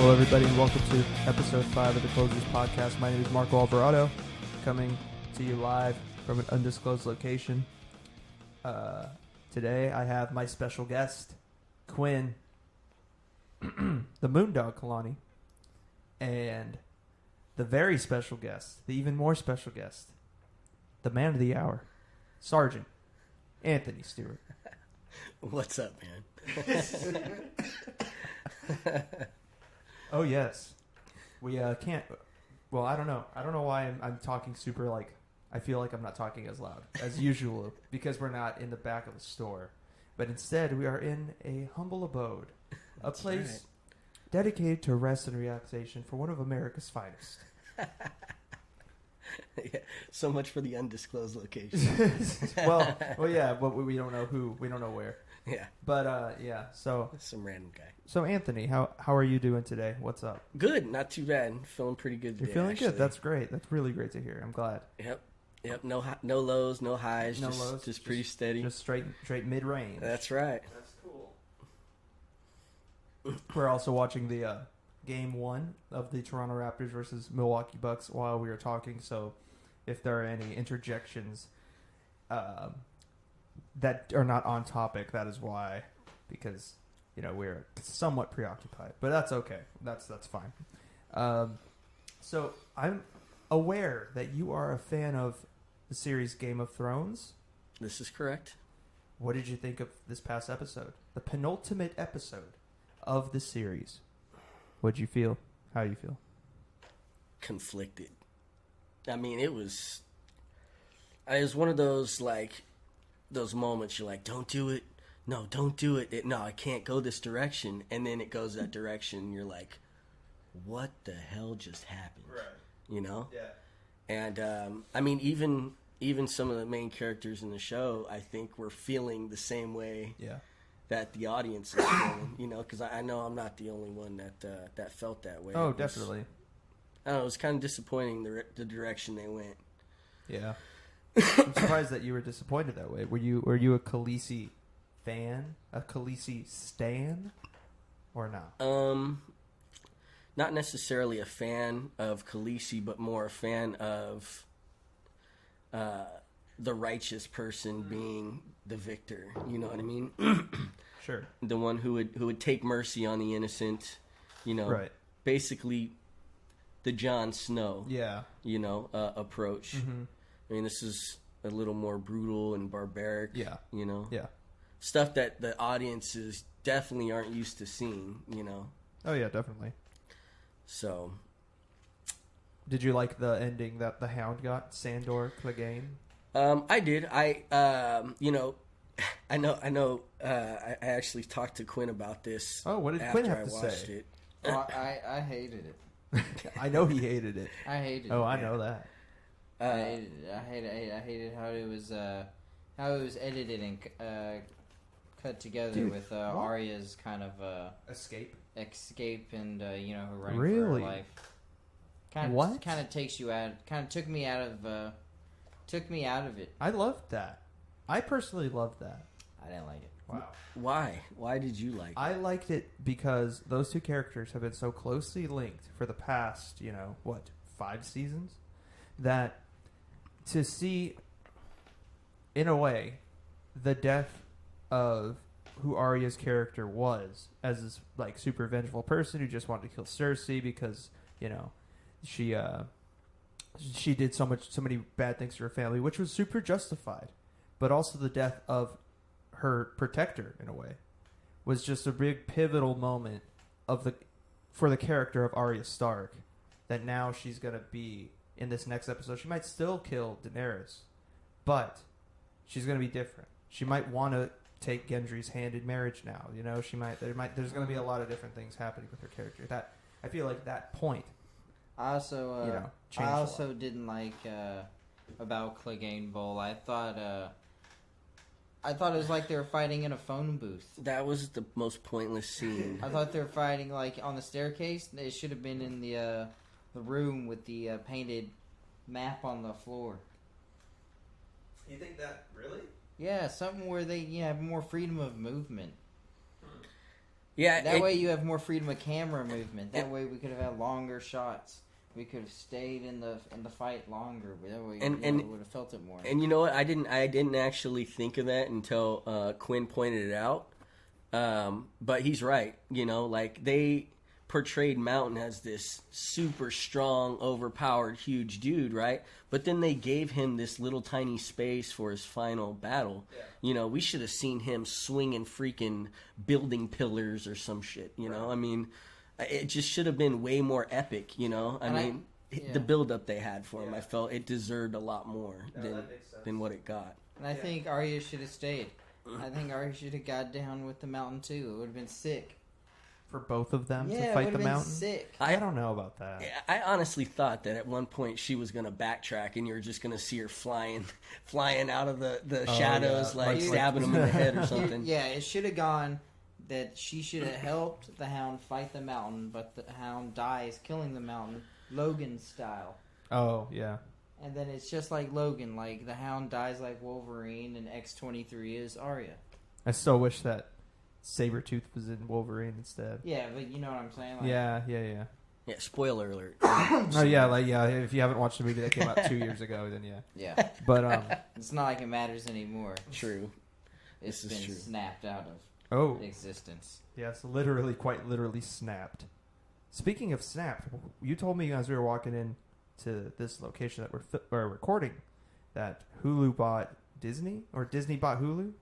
Hello, everybody, and welcome to episode 5 of the Closers Podcast. My name is Marco Alvarado, coming to you live from an undisclosed location. Today, I have my special guest, Quinn, the Moondog Kalani, and the very special guest, the even more special guest, the man of the hour, Sergeant Anthony Stewart. What's up, man? Oh, yes. We can't... Well, I don't know. I don't know why I'm talking super, like... I feel like I'm not talking as loud as usual because we're not in the back of the store. But instead, we are in a humble abode. A place dedicated to rest and relaxation for one of America's finest. Yeah, so much for the undisclosed location. well, yeah, but we don't know who. We don't know where. Yeah. But, yeah, so... Some random guy. So, Anthony, how are you doing today? What's up? Good, not too bad. Feeling pretty good today. You're feeling actually. good. That's great. That's really great to hear. I'm glad. Yep. No lows, no highs. No just, lows. Just pretty steady. Just straight mid-range. That's right. That's cool. We're also watching the game 1 of the Toronto Raptors versus Milwaukee Bucks while we were talking. So, if there are any interjections that are not on topic, that is why, because we're somewhat preoccupied, but that's okay. That's fine. So I'm aware that you are a fan of the series Game of Thrones. This is correct. What did you think of this past episode, the penultimate episode of the series? What'd you feel? How do you feel? Conflicted. I mean, it was one of those those moments you're like, don't do it. No, don't do it. No, I can't go this direction. And then it goes that direction. And you're like, what the hell just happened? Right. You know? Yeah. And, I mean, even some of the main characters in the show, I think were feeling the same way that the audience is feeling, because I know I'm not the only one that felt that way. Oh, definitely. I don't know, it was kind of disappointing the direction they went. Yeah. I'm surprised that you were disappointed that way. Were you a Khaleesi fan? A Khaleesi stan? Or not? Not necessarily a fan of Khaleesi, but more a fan of the righteous person being the victor. You know what I mean? Sure. The one who would take mercy on the innocent. Right. Basically the Jon Snow. Yeah. Approach. Mm-hmm. I mean, this is a little more brutal and barbaric. Yeah. Yeah. Stuff that the audiences definitely aren't used to seeing, Oh, yeah, definitely. So. Did you like the ending that the Hound got, Sandor Clegane? I did. I know. I actually talked to Quinn about this. Oh, what did Quinn have to say? It. Oh, I hated it. I know he hated it. I hated it. Oh, I know that. I hated how it was edited and cut together with Arya's kind of escape and her running really? for her life. Kind of takes you out. Kind of took me out of it. I loved that. I personally loved that. I didn't like it. Wow. Why? Why did you like it? I liked it because those two characters have been so closely linked for the past, 5 seasons, that to see, in a way, the death of who Arya's character was as this super vengeful person who just wanted to kill Cersei because she did so many bad things to her family, which was super justified, but also the death of her protector in a way was just a big pivotal moment for the character of Arya Stark, that now she's gonna be in this next episode. She might still kill Daenerys, but she's gonna be different. She might want to take Gendry's hand in marriage now. There's gonna be a lot of different things happening with her character. That I feel like that point. I also changed a lot. Didn't like about Clegane Bowl. I thought it was like they were fighting in a phone booth. That was the most pointless scene. I thought they were fighting on the staircase. It should have been in the room with the painted map on the floor. You think that really? Yeah, something where they have more freedom of movement. Yeah, That way you have more freedom of camera movement. That way we could have had longer shots. We could have stayed in the fight longer. That way we would have felt it more. And you know what? I didn't actually think of that until Quinn pointed it out. But he's right. You know, like they portrayed Mountain as this super strong, overpowered, huge dude, right? But then they gave him this little tiny space for his final battle. Yeah. You know, we should have seen him swinging freaking building pillars or some shit. You know, I mean, it just should have been way more epic. You know, the build up they had for him, I felt it deserved a lot more than what it got. And I think Arya should have stayed. I think Arya should have got down with the Mountain too. It would have been sick. For both of them to fight the Mountain? Sick. I don't know about that. I honestly thought that at one point she was going to backtrack and you were just going to see her flying out of the shadows, like stabbing him in the head or something. Yeah, it should have gone that she should have helped the Hound fight the Mountain, but the Hound dies killing the Mountain, Logan style. Oh, yeah. And then it's just like Logan, like the Hound dies like Wolverine and X-23 is Arya. I still wish that Sabretooth was in Wolverine instead. Yeah, but you know what I'm saying? Like, Yeah. Yeah, spoiler alert. If you haven't watched the movie that came out 2 years ago, then yeah. Yeah. But it's not like it matters anymore. True. It's been snapped out of existence. Yes, quite literally snapped. Speaking of snapped, you told me as we were walking in to this location that we're recording that Hulu bought Disney or Disney bought Hulu.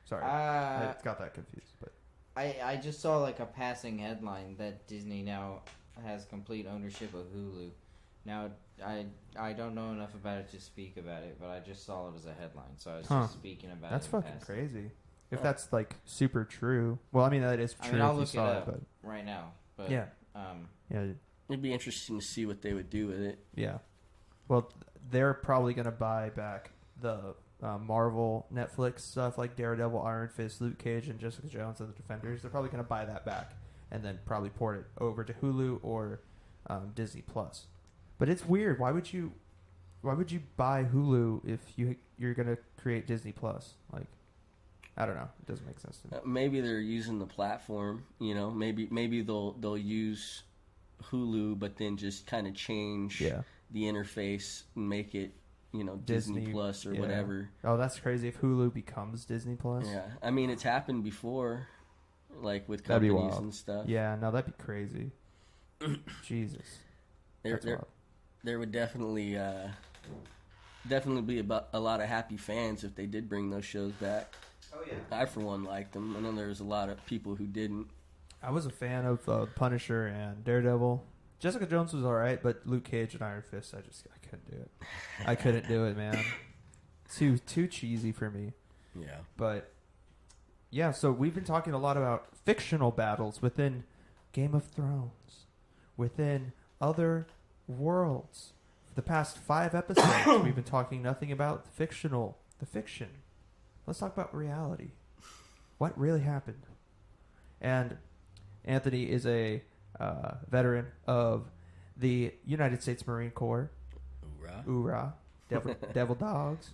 Sorry, I got that confused. But I just saw like a passing headline that Disney now has complete ownership of Hulu. Now I don't know enough about it to speak about it, but I just saw it as a headline, so I was just speaking about that's it. That's fucking crazy. If that's like super true, well, I mean that is true. I'll if look you saw it up but right now. But, yeah, it'd be interesting to see what they would do with it. Yeah, well, they're probably gonna buy back the Marvel Netflix stuff like Daredevil, Iron Fist, Luke Cage, and Jessica Jones and the Defenders. They're probably going to buy that back and then probably port it over to Hulu or Disney Plus. But it's weird. Why would you buy Hulu if you're going to create Disney Plus? Like, I don't know. It doesn't make sense to me. Maybe they're using the platform. You know, maybe they'll use Hulu, but then just kind of change the interface and make it, you know, Disney Plus or whatever. Oh, that's crazy if Hulu becomes Disney Plus. Yeah. I mean, it's happened before, like with companies and stuff. Yeah, no, that'd be crazy. Jesus. There would definitely be a lot of happy fans if they did bring those shows back. Oh, yeah. I, for one, liked them. I know there was a lot of people who didn't. I was a fan of Punisher and Daredevil. Jessica Jones was all right, but Luke Cage and Iron Fist, I couldn't do it. I couldn't do it, man. Too cheesy for me. Yeah. But yeah, so we've been talking a lot about fictional battles within Game of Thrones, within other worlds. For the past 5 episodes, we've been talking nothing about the fiction. Let's talk about reality. What really happened? And Anthony is a veteran of the United States Marine Corps. Hoorah. Devil dogs.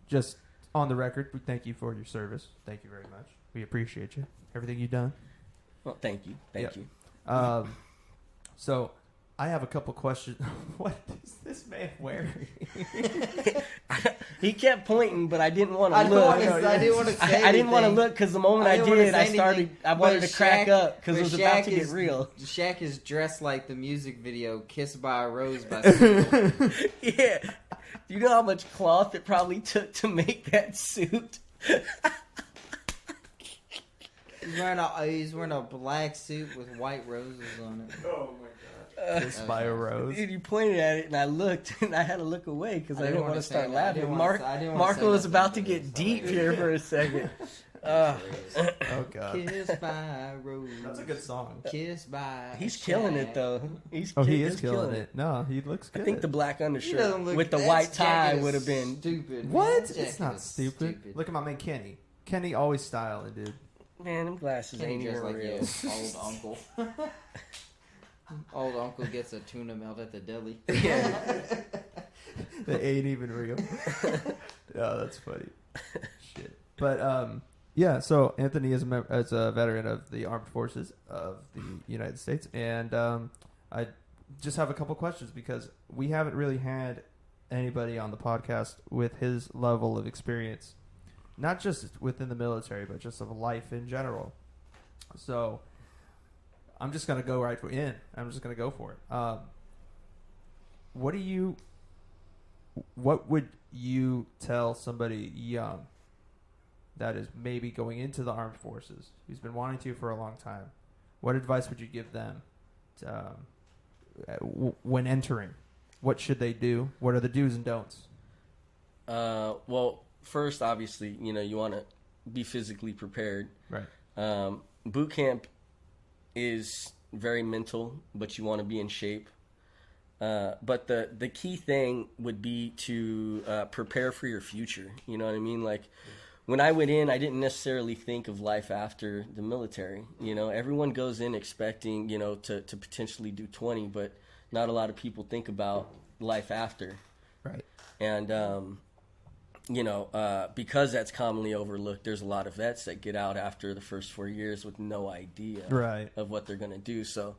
Just on the record, we thank you for your service. Thank you very much. We appreciate you. Everything you've done. Well, thank you. Thank you. So, I have a couple questions. What is this man wearing? He kept pointing, but I didn't want to look. I didn't want to say anything. I didn't want to look because the moment I did, I wanted to crack up because it was about to get real. Shaq is dressed like the music video "Kissed by a Rose" by Yeah. Do you know how much cloth it probably took to make that suit? He's wearing a black suit with white roses on it. Oh my god! Kissed by a rose. Dude, you pointed at it, and I looked, and I had to look away because I didn't want to start laughing. Marco was about to get deep here for a second. Oh god! Kissed by a rose. That's a good song. Kissed by. He's killing it though. He is killing it. No, he looks good. I think the black undershirt with the white tie would have been stupid. What? It's not stupid. Look at my man Kenny. Kenny always styling, dude. Man, them glasses ain't even like real. Old uncle. Old uncle gets a tuna melt at the deli. Yeah. They ain't even real. Oh, that's funny. Shit. But Yeah, so Anthony is as a veteran of the Armed Forces of the United States, and I just have a couple questions because we haven't really had anybody on the podcast with his level of experience, not just within the military, but just of life in general. So I'm just going to go right in. I'm just going to go for it. What would you tell somebody young that is maybe going into the armed forces, who's been wanting to for a long time? What advice would you give them when entering? What should they do? What are the do's and don'ts? Well, first, obviously, you want to be physically prepared. Right. Boot camp is very mental, but you want to be in shape. But the key thing would be to prepare for your future. You know what I mean? Like, when I went in, I didn't necessarily think of life after the military. Everyone goes in expecting, to potentially do 20, but not a lot of people think about life after. Right. And, because that's commonly overlooked, there's a lot of vets that get out after the first 4 years with no idea of what they're going to do. So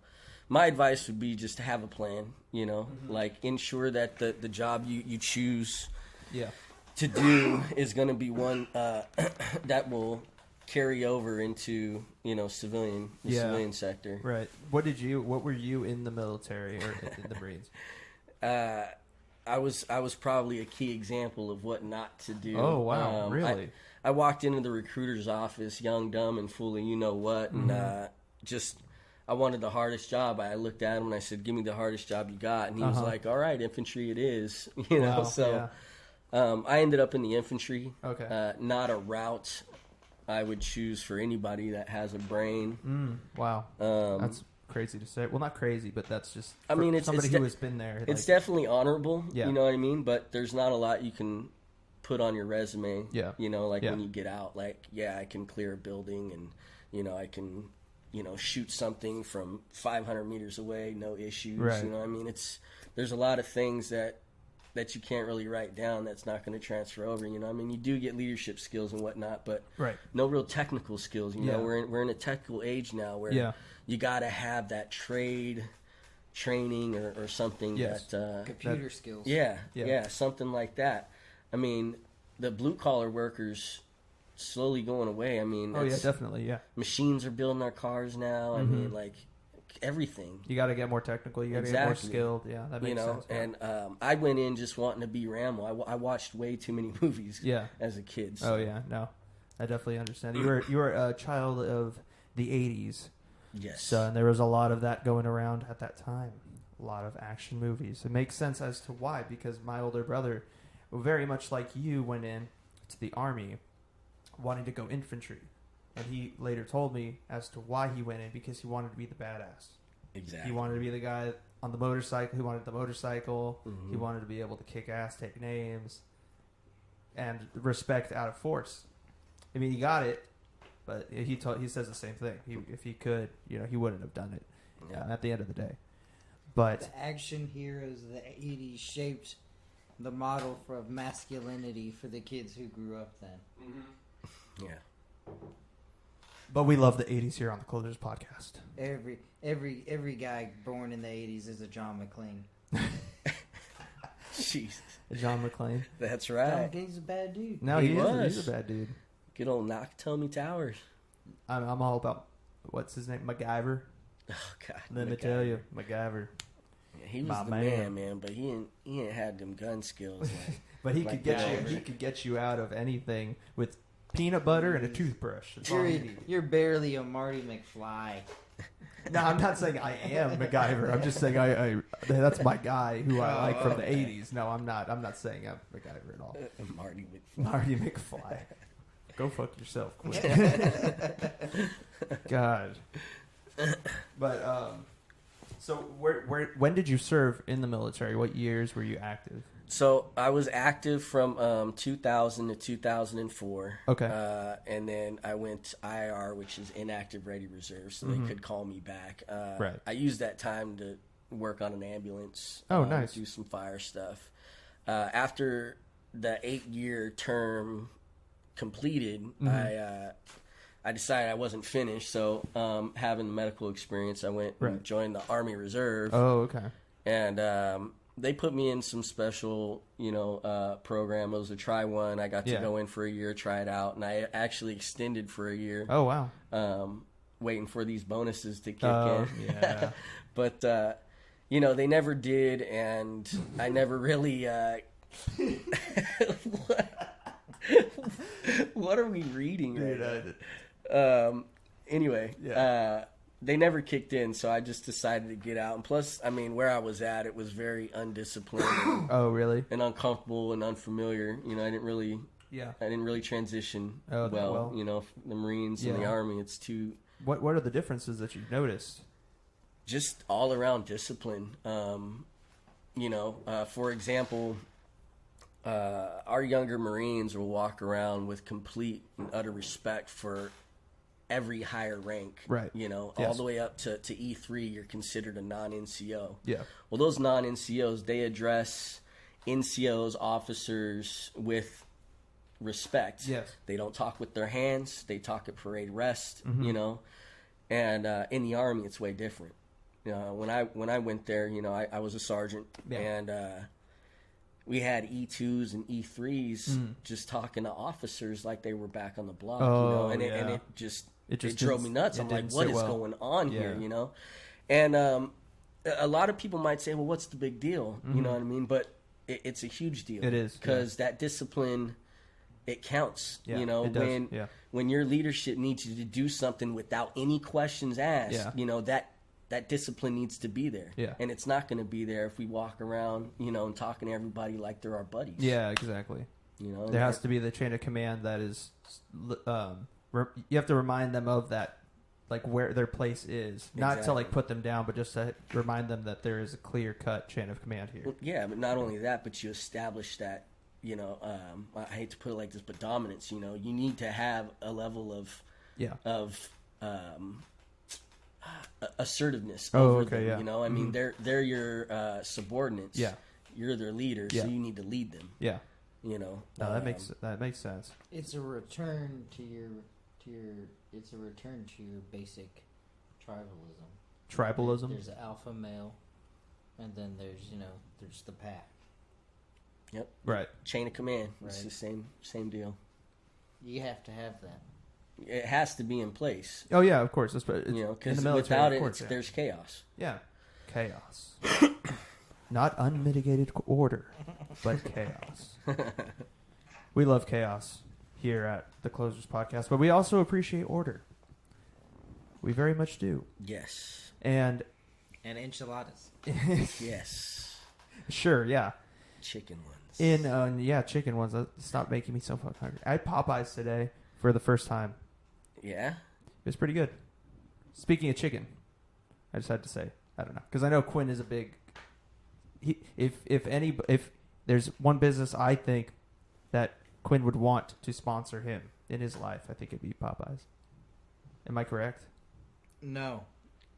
my advice would be just to have a plan, like ensure that the job you choose to do is going to be one that will carry over into civilian sector. Right. What were you in the military or in the Marines? I was probably a key example of what not to do. Oh wow, really? I walked into the recruiter's office, young, dumb, and full of you know what, and I wanted the hardest job. I looked at him and I said, "Give me the hardest job you got," and he was like, "All right, infantry it is." Wow, so. I ended up in the infantry. Okay. Not a route I would choose for anybody that has a brain. Wow. That's crazy to say. Well, not crazy, but that's just it's somebody who has been there. It's definitely honorable. Yeah. You know what I mean? But there's not a lot you can put on your resume. Yeah. When you get out. Like, yeah, I can clear a building and, I can, shoot something from 500 meters away, no issues. Right. You know what I mean? There's a lot of things that you can't really write down that's not going to transfer over. You do get leadership skills and whatnot, but no real technical skills. We're in a technical age now where you got to have that trade training or something that computer skills. Yeah, something like that. The blue collar workers slowly going away. Definitely. Yeah, machines are building our cars now. Everything. You got to get more technical. You got to get more skilled. Yeah, that makes sense. Yeah. And I went in just wanting to be Rambo. I watched way too many movies as a kid. So. Oh, yeah. No, I definitely understand. You were a child of the 80s. Yes. So, and there was a lot of that going around at that time. A lot of action movies. It makes sense as to why, because my older brother, very much like you, went in to the Army wanting to go infantry. And he later told me as to why he went in, because he wanted to be the badass. Exactly. He wanted to be the guy on the motorcycle who wanted the motorcycle. Mm-hmm. He wanted to be able to kick ass, take names, and respect out of force. I mean, he got it, but he says the same thing. If he could, he wouldn't have done it at the end of the day. But the action heroes of the 80s shaped the model of masculinity for the kids who grew up then. Mm-hmm. Yeah. But we love the 80s here on the Closers Podcast. Every guy born in the 80s is a John McClane. Jesus. John McClane. That's right. John McClane's a bad dude. No, he's a bad dude. Good old Nakatomi Towers. I'm all about, what's his name? MacGyver. Oh, God. Let me tell you, MacGyver. Yeah, he was the man, but he ain't had them gun skills. But he could get you out of anything with peanut butter and a toothbrush. You're barely a Marty McFly. No, I'm not saying I am MacGyver. I'm just saying I that's my guy who I like from the 80s. No, I'm not. I'm not saying I'm MacGyver at all. Marty McFly. Go fuck yourself, quick. God. But so when did you serve in the military? What years were you active? So I was active from 2000 to 2004. Okay. And then I went IR, which is inactive ready reserve, so they could call me back. Right. I used that time to work on an ambulance. Oh, nice. Do some fire stuff. After the 8-year term completed, I decided I wasn't finished. So having the medical experience, I went and joined the Army Reserve. Oh, okay. And they put me in some special, program. It was a try one. I got to go in for a year, try it out, and I actually extended for a year. Oh, wow. Waiting for these bonuses to kick in. Yeah. But, they never did, and I never really... what are we reading right now? Anyway, they never kicked in, so I just decided to get out. And plus, I mean, where I was at, it was very undisciplined. Oh, really? And uncomfortable and unfamiliar. I didn't really transition well. The Marines and the Army, it's too... What are the differences that you've noticed? Just all around discipline. For example, our younger Marines will walk around with complete and utter respect for every higher rank. Right. All the way up to E3, you're considered a non-NCO. Yeah. Well, those non-NCOs, they address NCOs, officers with respect. Yes. They don't talk with their hands. They talk at parade rest, And in the Army, it's way different. When I went there, I was a sergeant, and we had E2s and E3s just talking to officers like they were back on the block, and it just drove me nuts. I'm like, what is going on here, And a lot of people might say, well, what's the big deal? You know what I mean? But it's a huge deal. It is. Because that discipline, it counts. Yeah, it does. When your leadership needs you to do something without any questions asked, that discipline needs to be there. Yeah. And it's not going to be there if we walk around, and talking to everybody like they're our buddies. Yeah, exactly. There has to be the chain of command that is, you have to remind them of that, like where their place is. Not to like put them down, but just to remind them that there is a clear-cut chain of command here. Well, yeah, but not only that, but you establish that, I hate to put it like this, but dominance, you need to have a level of assertiveness over them, I mean, they're your subordinates. Yeah. You're their leader, so you need to lead them. Yeah. No, that makes sense. It's a return to your basic tribalism. There's an alpha male, and then there's the pack. Yep. Right. Chain of command. Right. It's the same deal. You have to have that. It has to be in place. Oh yeah, of course. Because in the military, without of course, there's chaos. Yeah, chaos. Not unmitigated order, but chaos. We love chaos here at the Closers Podcast, but we also appreciate order. We very much do. Yes. And enchiladas. Yes. Sure. Yeah. Chicken ones. Chicken ones. Stop making me so fucking hungry. I had Popeyes today for the first time. Yeah? It was pretty good. Speaking of chicken, I just had to say, I don't know, because I know Quinn is a big. If there's one business I think that Quinn would want to sponsor him in his life, I think it'd be Popeyes. Am I correct? No.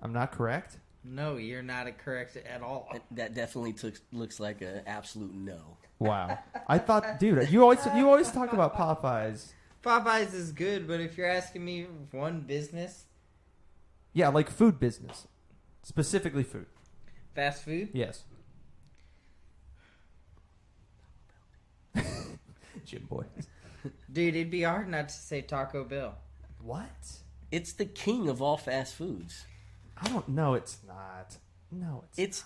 I'm not correct? No, you're not correct at all. That definitely looks like an absolute no. Wow. I thought, dude, you always talk about Popeyes. Popeyes is good, but if you're asking me one business... Yeah, like food business. Specifically food. Fast food? Yes. Jim boy. Dude, it'd be hard not to say Taco Bell. What? It's the king of all fast foods. I don't know. It's not. No, it's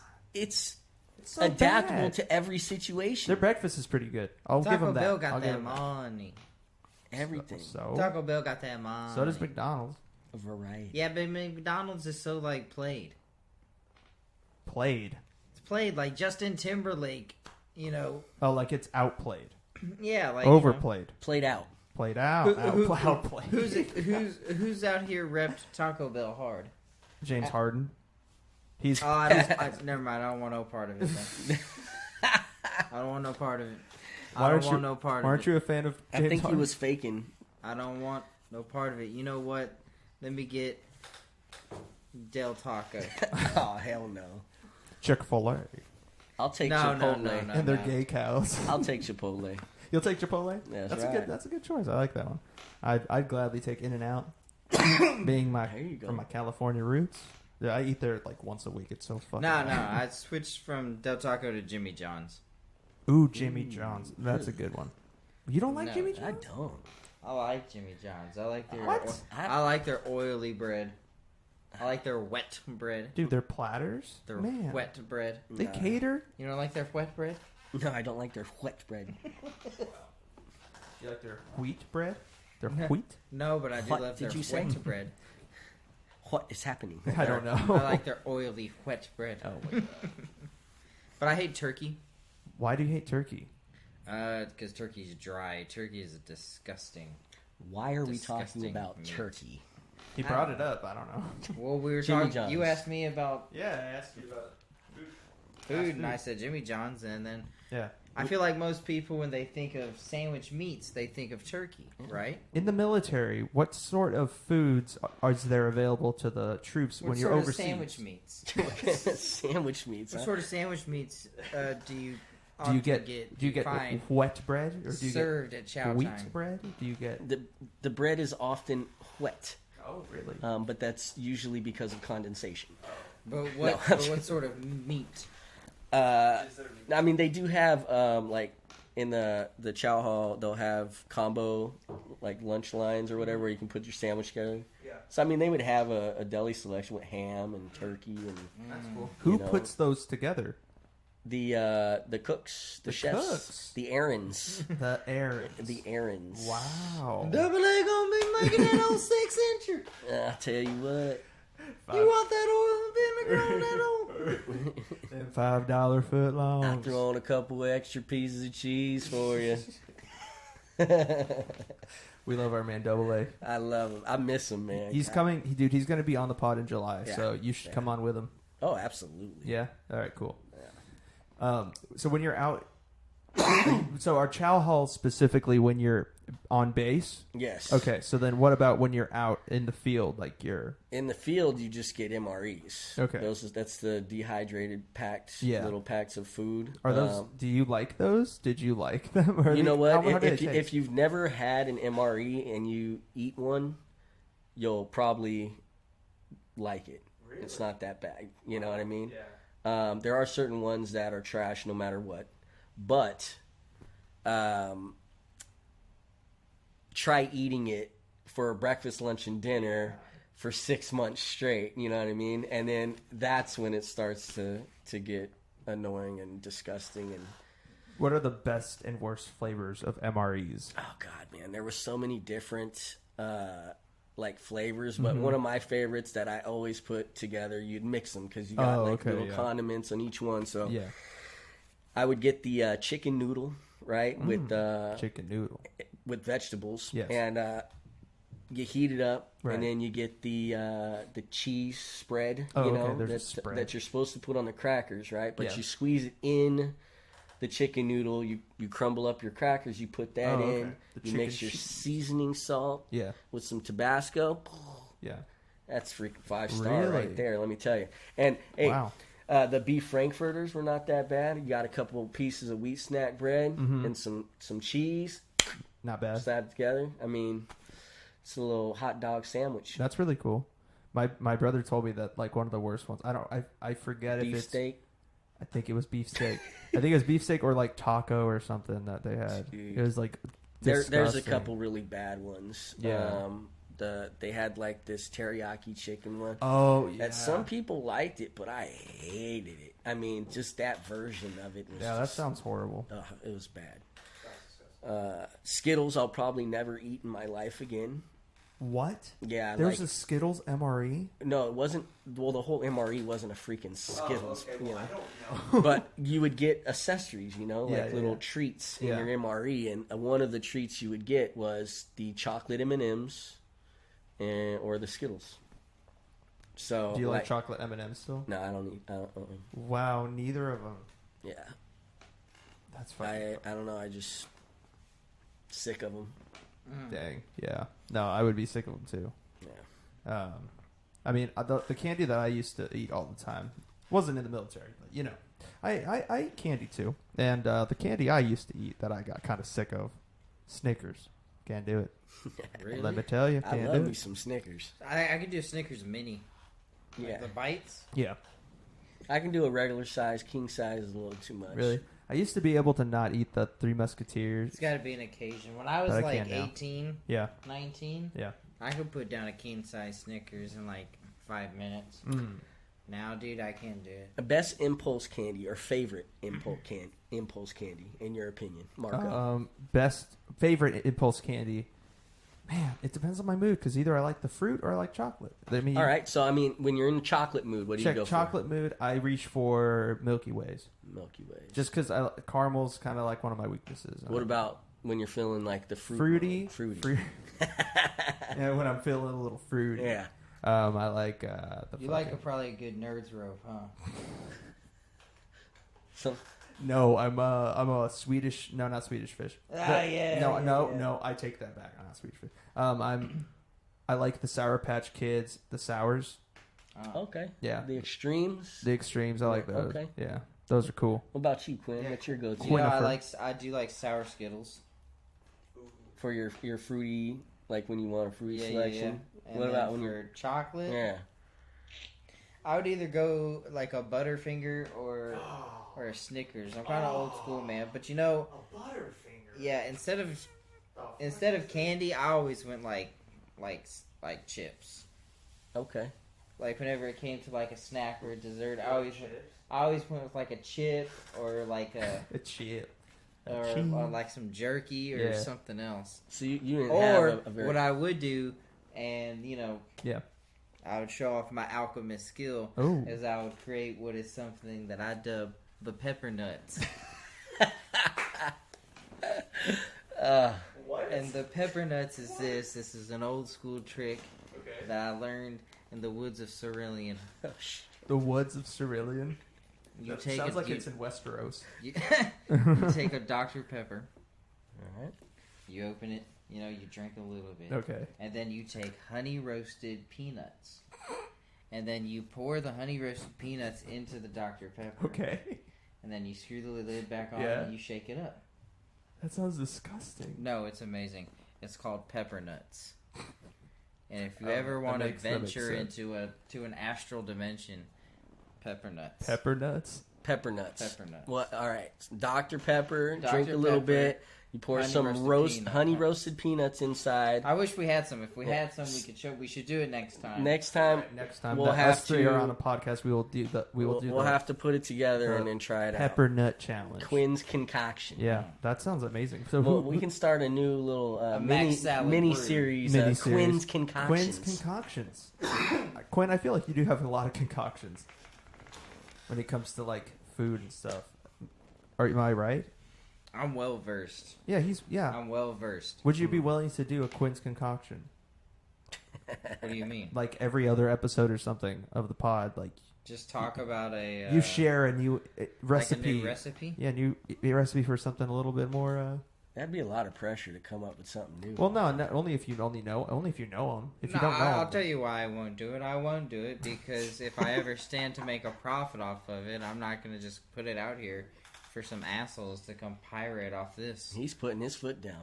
so adaptable bad. to every situation. Their breakfast is pretty good. I'll give them that. Taco Bell got that money. Everything. So Taco Bell got that money. So does McDonald's. A variety. Yeah, but McDonald's is so like played. Played. It's played like Justin Timberlake. Oh, like it's outplayed. Yeah, like overplayed. Played out. Played out. Outplayed. Who's out here repped Taco Bell hard? James Harden. He's. Never mind. I don't want no part of it. Then. I don't want no part of it. Aren't you a fan of James I think Harden? he was faking. I don't want no part of it. You know what? Let me get Del Taco. Oh, hell no. Chick-fil-A. I'll take No, Chipotle. no. and they're gay cows. I'll take Chipotle. You'll take Chipotle? That's a right. good. That's a good choice. I like that one. I'd gladly take In-N-Out. Being from my California roots, yeah, I eat there like once a week. It's so fucking. No. I switched from Del Taco to Jimmy John's. Ooh, Jimmy John's. That's a good one. You don't like No, Jimmy I John's? don't. I like Jimmy John's. I like their. What? I like their oily bread. I like their wet bread. Dude, they're platters. Their Man, wet bread. they cater. You don't like their wet bread? No, I don't like their wet bread. You like their wheat bread? Their wheat? No, but I do What love did their you say? wet bread. What is happening? I don't know. I like their oily wet bread. Oh my god. But I hate turkey. Why do you hate turkey? Because turkey's dry. Turkey is disgusting. Why are we talking Disgusting about meat. turkey? He brought it up. I don't know. Well, we were Jimmy talking. John's. You asked me about Yeah, I asked you about food, and I said Jimmy John's, and then Yeah. I feel like most people, when they think of sandwich meats, they think of turkey, right? In the military, what sort of foods is there available to the troops What when you're sort of overseas? sandwich meats? Sandwich meats. What Huh? sort of sandwich meets do you Do you often get find wet bread or do you served at get chow wheat time? bread? Do you get? The bread is often wet, Oh, really? but that's usually because of condensation. But what? No. But what sort of meat? I mean, they do have like in the chow hall, they'll have combo like lunch lines or whatever, where you can put your sandwich together. Yeah. So I mean, they would have a deli selection with ham and turkey and That's cool. Who You know. puts those together? the cooks, the chefs, cooks. the errands, The Aaron. the errands. Wow. Double A gonna be making that old 6-incher. I tell you what. You want that oil vinegar on that oil? And $5 foot long. I throw on a couple extra pieces of cheese for you. We love our man Double A. I love him. I miss him, man. He's coming, dude. He's going to be on the pod in July, Yeah. so you should come on with him. Oh, absolutely. Yeah. All right. Cool. So when you're out, so our chow hall specifically when you're on base. Yes. Okay. So then, what about when you're out in the field? Like you're In the field, you just get MREs. Okay. That's the dehydrated packed little packs of food. Are those? Do you like those? Did you like them? Or You know how what? do they taste? If you've never had an MRE and you eat one, you'll probably like it. Really? It's not that bad. You know what I mean? Yeah. There are certain ones that are trash no matter what, but try eating it for breakfast, lunch, and dinner for 6 months straight. You know what I mean? And then that's when it starts to get annoying and disgusting. And What are the best and worst flavors of MREs? oh god, man, there were so many different like flavors, but one of my favorites that I always put together, you'd mix them because you got little condiments on each one. So Yeah. I would get the chicken noodle, right, with Chicken noodle. with vegetables, Yes. and you heat it up, Right. and then you get the cheese spread, Oh, you okay, know, there's a that, spread. that you're supposed to put on the crackers, right? But Yeah. you squeeze it in the chicken noodle, you crumble up your crackers, you put that Oh, okay. in, The you mix your chicken seasoning salt Yeah. with some Tabasco. Yeah. That's freaking 5-star Really? right there, let me tell you. And hey, Wow. the beef frankfurters were not that bad. You got a couple pieces of wheat snack bread and some cheese. Not bad. Slap together. I mean, it's a little hot dog sandwich. That's really cool. My brother told me that like one of the worst ones. I forget if Beef it's steak. I think it was beefsteak. I think it was beefsteak or like taco or something that they had. It was like There's a disgusting. couple really bad ones. Yeah. They had like this teriyaki chicken one. Oh yeah. That some people liked it, but I hated it. I mean, just that version of it was. Yeah, that just, sounds horrible. it was bad. Skittles, I'll probably never eat in my life again. What? Yeah, There's like, a Skittles MRE. no, it wasn't. Well, the whole MRE wasn't a freaking Skittles, okay, you well, know. I don't know. But you would get accessories, you know, Yeah, like yeah, little yeah. treats in Yeah. your MRE, and one of the treats you would get was the chocolate M&Ms, or the Skittles. So, Do you like chocolate M&Ms still? No, I don't need. Wow, neither of them. Yeah, That's funny. I don't know. I just sick of them. Dang. Yeah. No, I would be sick of them too. Yeah. I mean, the candy that I used to eat all the time wasn't in the military, but you know, I eat candy too, and the candy I used to eat that I got kind of sick of, Snickers. Can't do it. Really? Let me tell you, I can't love do me it. some Snickers. I could do a Snickers mini. Like Yeah. the bites. Yeah, I can do a regular size. King size is a little too much. really. I used to be able to not eat the Three Musketeers. It's got to be an occasion. When I was But I like can't now. 18, Yeah, 19, yeah. I could put down a king size Snickers in like 5 minutes. Now, dude, I can't do it. The best impulse candy or favorite impulse candy in your opinion, Marco? Best favorite impulse candy. Man, it depends on my mood because either I like the fruit or I like chocolate. I mean, All right, so I mean, when you're in the chocolate mood, what do you check go chocolate mood. I reach for Milky Ways for? Milky Ways. just because caramel's kind of like one of my weaknesses. What about when you're feeling like the fruity? Fruity. Yeah, when I'm feeling a little fruity. Yeah. I like You like probably a good Nerds Rope, huh? So No, I'm a Swedish. No, not Swedish fish. Yeah. No. I take that back. I'm not Swedish fish. I like the Sour Patch Kids, the sours. okay. Yeah, The extremes. the extremes. I like those. Okay. Yeah, those are cool. What about you, Quinn? What's your go-to You know, Quinnifer. I do like sour Skittles. for your fruity? Like when you want a fruity selection. And What then about when for chocolate? Yeah. I would either go like a Butterfinger or a Snickers. I'm kind of old school, man. But you know, A Butterfinger. yeah. Instead of candy, I always went like chips. Okay. Like whenever it came to like a snack or a dessert, I always went with like a chip or like A chip. or like some jerky or Yeah. something else. So you didn't Or have a very what I would do, and you know, Yeah. I would show off my alchemist skill, Oh. as I would create what is something that I dub the pepper nuts. And the pepper nuts is this. This is an old school trick that I learned in the woods of Cerulean. The Woods of Cerulean. You That take sounds like you, it's in Westeros. you take a Dr. Pepper. All right. You open it. You know, you drink a little bit. Okay. And then you take honey roasted peanuts. And then you pour the honey roasted peanuts into the Dr. Pepper. Okay. And then you screw the lid back on Yeah. and you shake it up. That sounds disgusting. No, it's amazing. It's called pepper nuts. And if you Oh, ever that want to makes venture sense. into an astral dimension, pepper nuts. Pepper nuts. Pepper nuts. Pepper nuts. What? All right. Dr. Pepper. Dr. Drink a little Pepper, bit. You pour honey some roasted peanut. honey roasted peanuts inside. I wish we had some. If we had some, we should do it next time. Next time, Next time we'll that have us three are to- on a podcast, we will do the we'll the have to put it together the and then try it pepper nut challenge. out. Quinn's concoction. Yeah, that sounds amazing. So Well, we can start a new little A mini Mac salad mini brew. series. Mini-series. Quinn's concoctions. Quinn's concoctions. Quinn, I feel like you do have a lot of concoctions when it comes to like food and stuff. Am I right? I'm well versed. Yeah, yeah. I'm well versed. Would you be willing to do a Quinn's concoction, What do you mean? like every other episode or something of the pod? Like Just talk about a you share a new like recipe. a new recipe. Yeah, a recipe for something a little bit more. That'd be a lot of pressure to come up with something new. Well, no, only if you know them. If you know No, them, I'll tell you why I won't do it. I won't do it because if I ever stand to make a profit off of it, I'm not going to just put it out here for some assholes to come pirate off this. He's putting his foot down.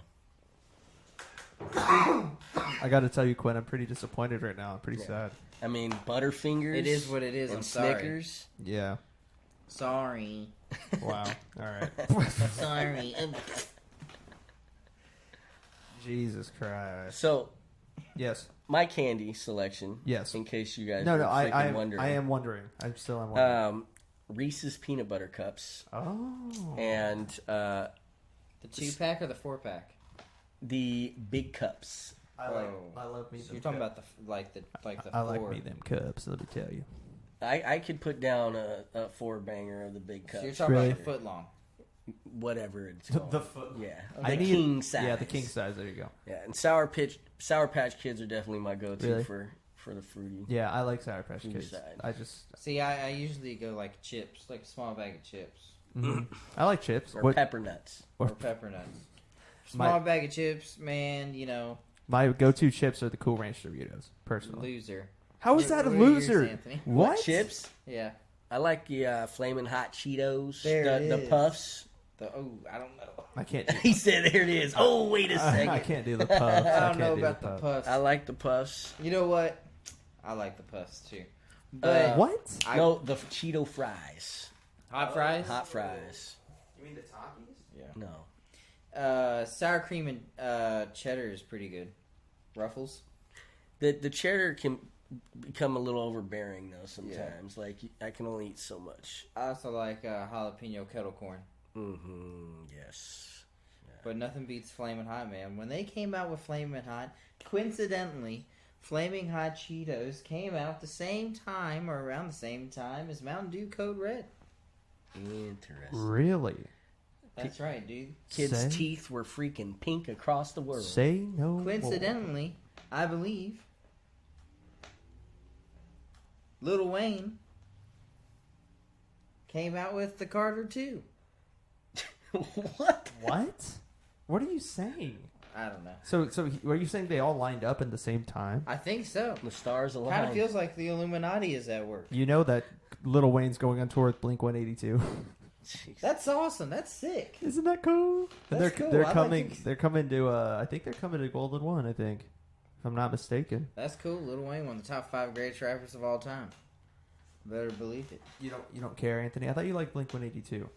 I got to tell you, Quinn, I'm pretty disappointed right now. I'm pretty sad. I mean, Butterfingers. It is what it is. And I'm sorry. Snickers. Yeah. Sorry. Wow. All right. Sorry. Jesus Christ. So, Yes. my candy selection. Yes. In case you guys No, were no. freaking wondering. I am wondering. I still am wondering. Reese's peanut butter cups Oh. and The 2-pack or the 4-pack? the big cups. I love me. So you're talking about the I like four. me them cups. Let me tell you. I could put down a 4-banger of the big So cups. you're talking Really? about the foot long. Whatever it's called. foot. Yeah. I The need king size. Yeah, the king size. There you go. Yeah, and Sour Patch Kids are definitely my go-to Really? for the fruity. Yeah, I like Sour Patch King Kids. size. I just See, I usually go like chips, like a small bag of chips. I like chips. Or What pepper nuts. Or pepper nuts. My- Small bag of chips, man, you know, my go-to chips are the Cool Ranch Doritos. Personally, loser. how is that a What are yours, loser? Anthony? What Chips? Yeah. I like the Flamin' Hot Cheetos. There it The is. Puffs. I don't know. I can't. Do He said, "There it is." Oh, wait a second. I can't do the puffs. I don't can't know do about the puffs. I like the Puffs. You know what? I like the puffs too. But What? No, the Cheeto fries. hot fries? Hot fries. You mean the Takis? Yeah. No. Sour cream and cheddar is pretty good. Ruffles? The cheddar can become a little overbearing though sometimes. Like I can only eat so much. I also like jalapeno kettle corn. Yes. But nothing beats Flamin' Hot, man. When they came out with Flamin' Hot, coincidentally, Flaming Hot Cheetos came out the same time or around the same time as Mountain Dew Code Red. Interesting. Really? That's right, dude. Kids' Say- teeth were freaking pink across the world. Say no. Coincidentally, I believe Lil Wayne came out with the Carter 2. What? More. What? What are you saying? I don't know. So were you saying they all lined up at the same time? I think so. The stars aligned. Kind of feels like the Illuminati is at work. You know that Lil Wayne's going on tour with Blink 182. Jeez. That's awesome. That's sick. Isn't that cool? And That's cool. They're I coming. like it. They're coming to. I think they're coming to Golden One. I think, if I'm not mistaken. That's cool. Lil Wayne, one of the top 5 greatest rappers of all time. Better believe it. You don't care, Anthony. I thought you liked Blink 182.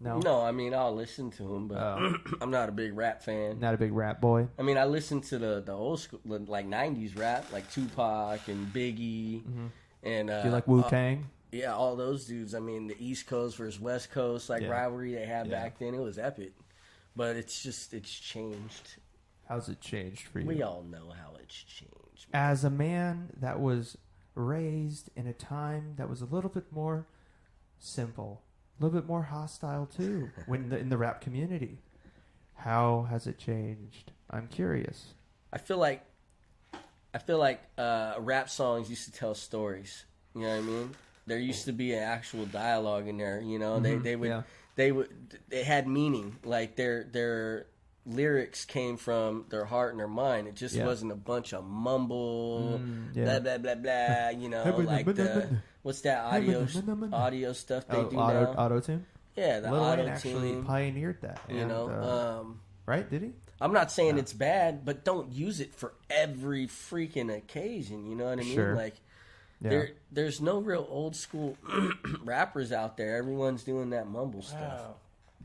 No, No, I mean I'll listen to him, but Oh. I'm not a big rap fan. Not a big rap boy. I mean I listen to the old school like '90s rap, like Tupac and Biggie, and Do you like Wu Tang? yeah, all those dudes. I mean the East Coast versus West Coast rivalry they had Yeah. back then, it was epic. But it's changed. How's it changed for you? We all know how it's changed. As a man that was raised in a time that was a little bit more simple, a little bit more hostile too, in the rap community, how has it changed? I'm curious. I feel like rap songs used to tell stories. You know what I mean? There used to be an actual dialogue in there. You know, they had meaning. Like their lyrics came from their heart and their mind. It just wasn't a bunch of mumble, blah blah blah blah. You know, like what's that audio stuff they do now? Auto tune. Yeah, the Lil Wayne auto actually tune. pioneered that. You and, know, right? Did he? I'm not saying it's bad, but don't use it for every freaking occasion. You know what I mean? Sure. Like, Yeah. there's no real old school rappers out there. Everyone's doing that mumble stuff.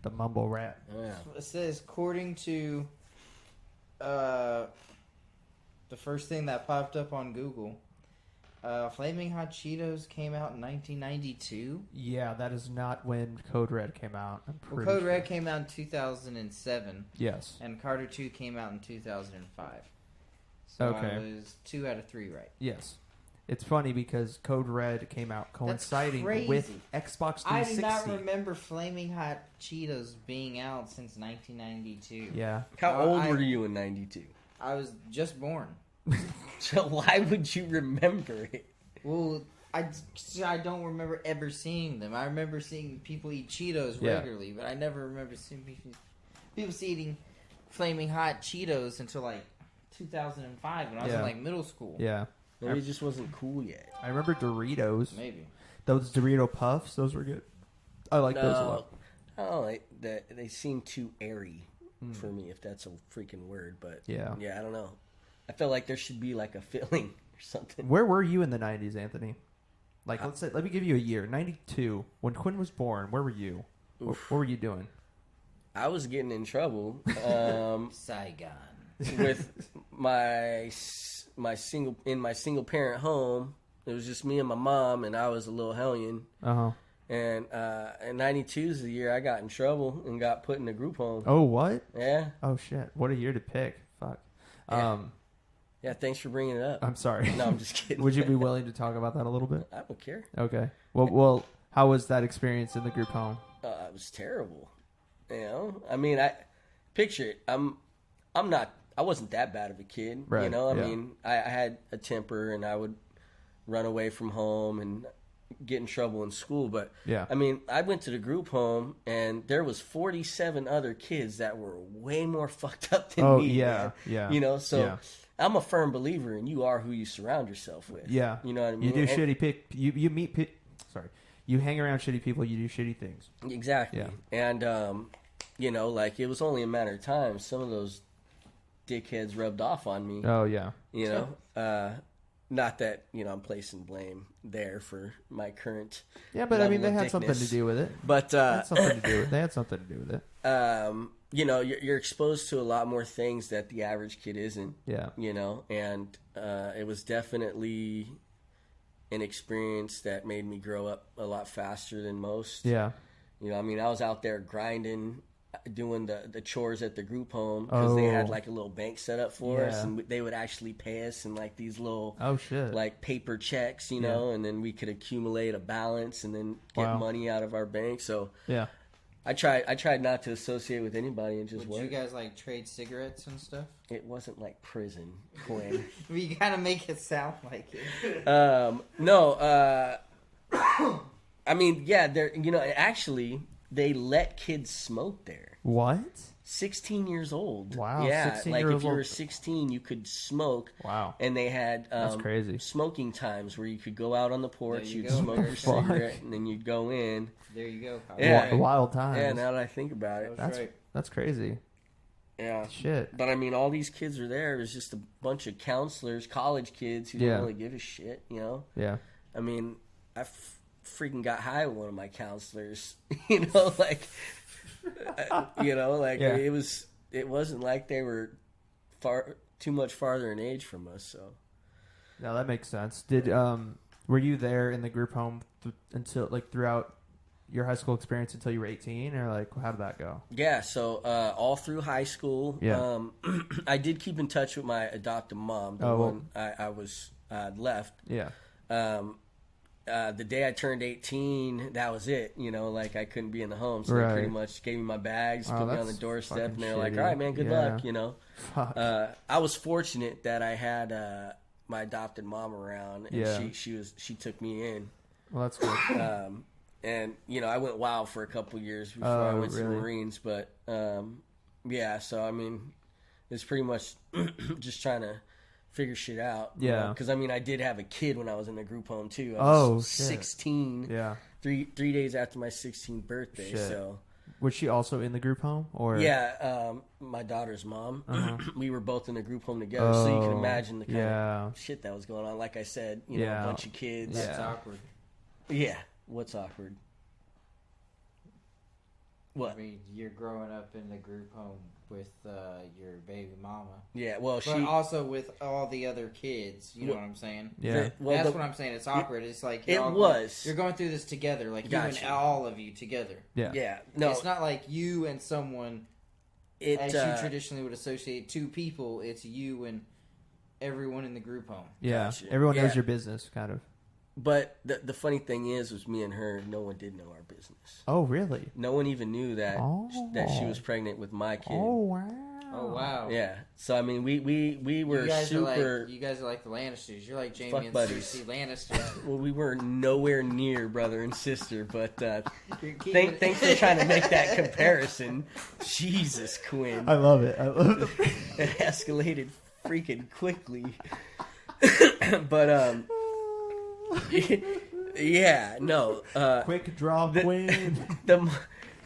The mumble rap. Yeah. It says, according to the first thing that popped up on Google, Flaming Hot Cheetos came out in 1992. Yeah, that is not when Code Red came out. I'm Well, pretty Code sure. Red came out in 2007, Yes. and Carter 2 came out in 2005. So Okay. I was 2 out of 3 right. Yes. It's funny because Code Red came out coinciding crazy. with Xbox 360. I do not remember Flaming Hot Cheetos being out since 1992. Yeah. How old I- were you in '92? I was just born. So why would you remember it? Well, I don't remember ever seeing them. I remember seeing people eat Cheetos Yeah. regularly, but I never remember seeing people eating Flaming Hot Cheetos until like 2005 when I was in Yeah. like middle school. Yeah. Maybe it just wasn't cool yet. I remember Doritos. Maybe. Those Dorito Puffs, those were good. I like those a lot. I don't like that. They seem too airy for me, if that's a freaking word. But Yeah. I don't know. I feel like there should be like a filling or something. Where were you in the 90s, Anthony? Like, let's say, let me give you a year. 92. When Quinn was born, where were you? What were you doing? I was getting in trouble Saigon. with my single parent home. It was just me and my mom, and I was a little hellion. Uh-huh. And in '92 is the year I got in trouble and got put in a group home. Oh, what? Yeah. Oh, shit. What a year to pick. Fuck. Yeah, thanks for bringing it up. I'm sorry. No, I'm just kidding. Would you be willing to talk about that a little bit? I don't care. Okay. Well, how was that experience in the group home? It was terrible. You know, I mean, I picture it. I wasn't that bad of a kid. Right, You know, I yeah. mean, I had a temper and I would run away from home and get in trouble in school. But Yeah. I mean, I went to the group home and there was 47 other kids that were way more fucked up than Oh, me. yeah, man. yeah, You know, so yeah. I'm a firm believer in you are who you surround yourself with. Yeah. You know what I mean? You do And- shitty pick. You meet. Sorry. you hang around shitty people, you do shitty things. Exactly. Yeah. And, you know, like, it was only a matter of time. Some of those dickheads rubbed off on me. Oh, yeah. You know? Not that, you know, I'm placing blame there for my current Yeah, but I mean, they level of had something to do with it. But, They had something to do with it. They had something to do with it. you know, you're exposed to a lot more things that the average kid isn't. Yeah. You know, and it was definitely an experience that made me grow up a lot faster than most. Yeah. You know, I mean, I was out there grinding, doing the chores at the group home because they had like a little bank set up for us, and they would actually pay us in like these little like paper checks, you know, and then we could accumulate a balance and then get money out of our bank. So yeah, I tried not to associate with anybody and just work. Would you guys like trade cigarettes and stuff? It wasn't like prison, Quinn. You gotta make it sound like it. No, I mean, yeah, there. You know, actually, they let kids smoke there. What? 16 years old. Wow. Yeah, 16 like years if you were old. 16, you could smoke. Wow. And they had that's crazy. Smoking times where you could go out on the porch, you'd go. smoke your cigarette, and then you'd go in. There you go. Yeah. Wild times. Yeah, now that I think about it. That's crazy. Yeah. Shit. But I mean, all these kids are there. It was just a bunch of counselors, college kids who didn't really give a shit, you know? Yeah. I mean, I freaking got high with one of my counselors, you know, like, you know, like it wasn't like they were too much farther in age from us. So, no, that makes sense. Did were you there in the group home until like throughout your high school experience until you were 18, or like how did that go? Yeah, so all through high school, I did keep in touch with my adoptive mom, the one I was left. Yeah. The day I turned 18, that was it. You know, like I couldn't be in the home, so they pretty much gave me my bags, put me on the doorstep, and they're like, "All right, man, good luck." You know, I was fortunate that I had my adopted mom around, and she took me in. Well, that's good. And you know, I went wild for a couple years before I went to the Marines, but yeah. So I mean, it's pretty much just trying to figure shit out. Yeah. Because I mean, I did have a kid when I was in the group home too. I was 16. Yeah. 3 days after my 16th birthday. Shit. So. Was she also in the group home, or? Yeah, my daughter's mom. We were both in the group home together, so you can imagine the kind of shit that was going on. Like I said, you know, a bunch of kids. That's awkward. Yeah. What's awkward? What? I mean, you're growing up in the group home with your baby mama. Yeah, well, but also with all the other kids. You know what I'm saying? Yeah. That's what I'm saying. It's awkward. It's like you're going through this together, like you and all of you together. Yeah. Yeah. No, it's not like you and someone. As you traditionally would associate two people, it's you and everyone in the group home. Yeah. Everyone knows your business, kind of. But the funny thing is, was me and her, no one did know our business. Oh, really? No one even knew that she was pregnant with my kid. Oh, wow. Oh, wow. Yeah. So, I mean, we were super... You guys are like the Lannisters. You're like Jamie and buddies. Cersei Lannister. Well, we were nowhere near brother and sister, but thanks for trying to make that comparison. Jesus, Quinn. I love it. It escalated freaking quickly. But, yeah, no. Quick draw queen.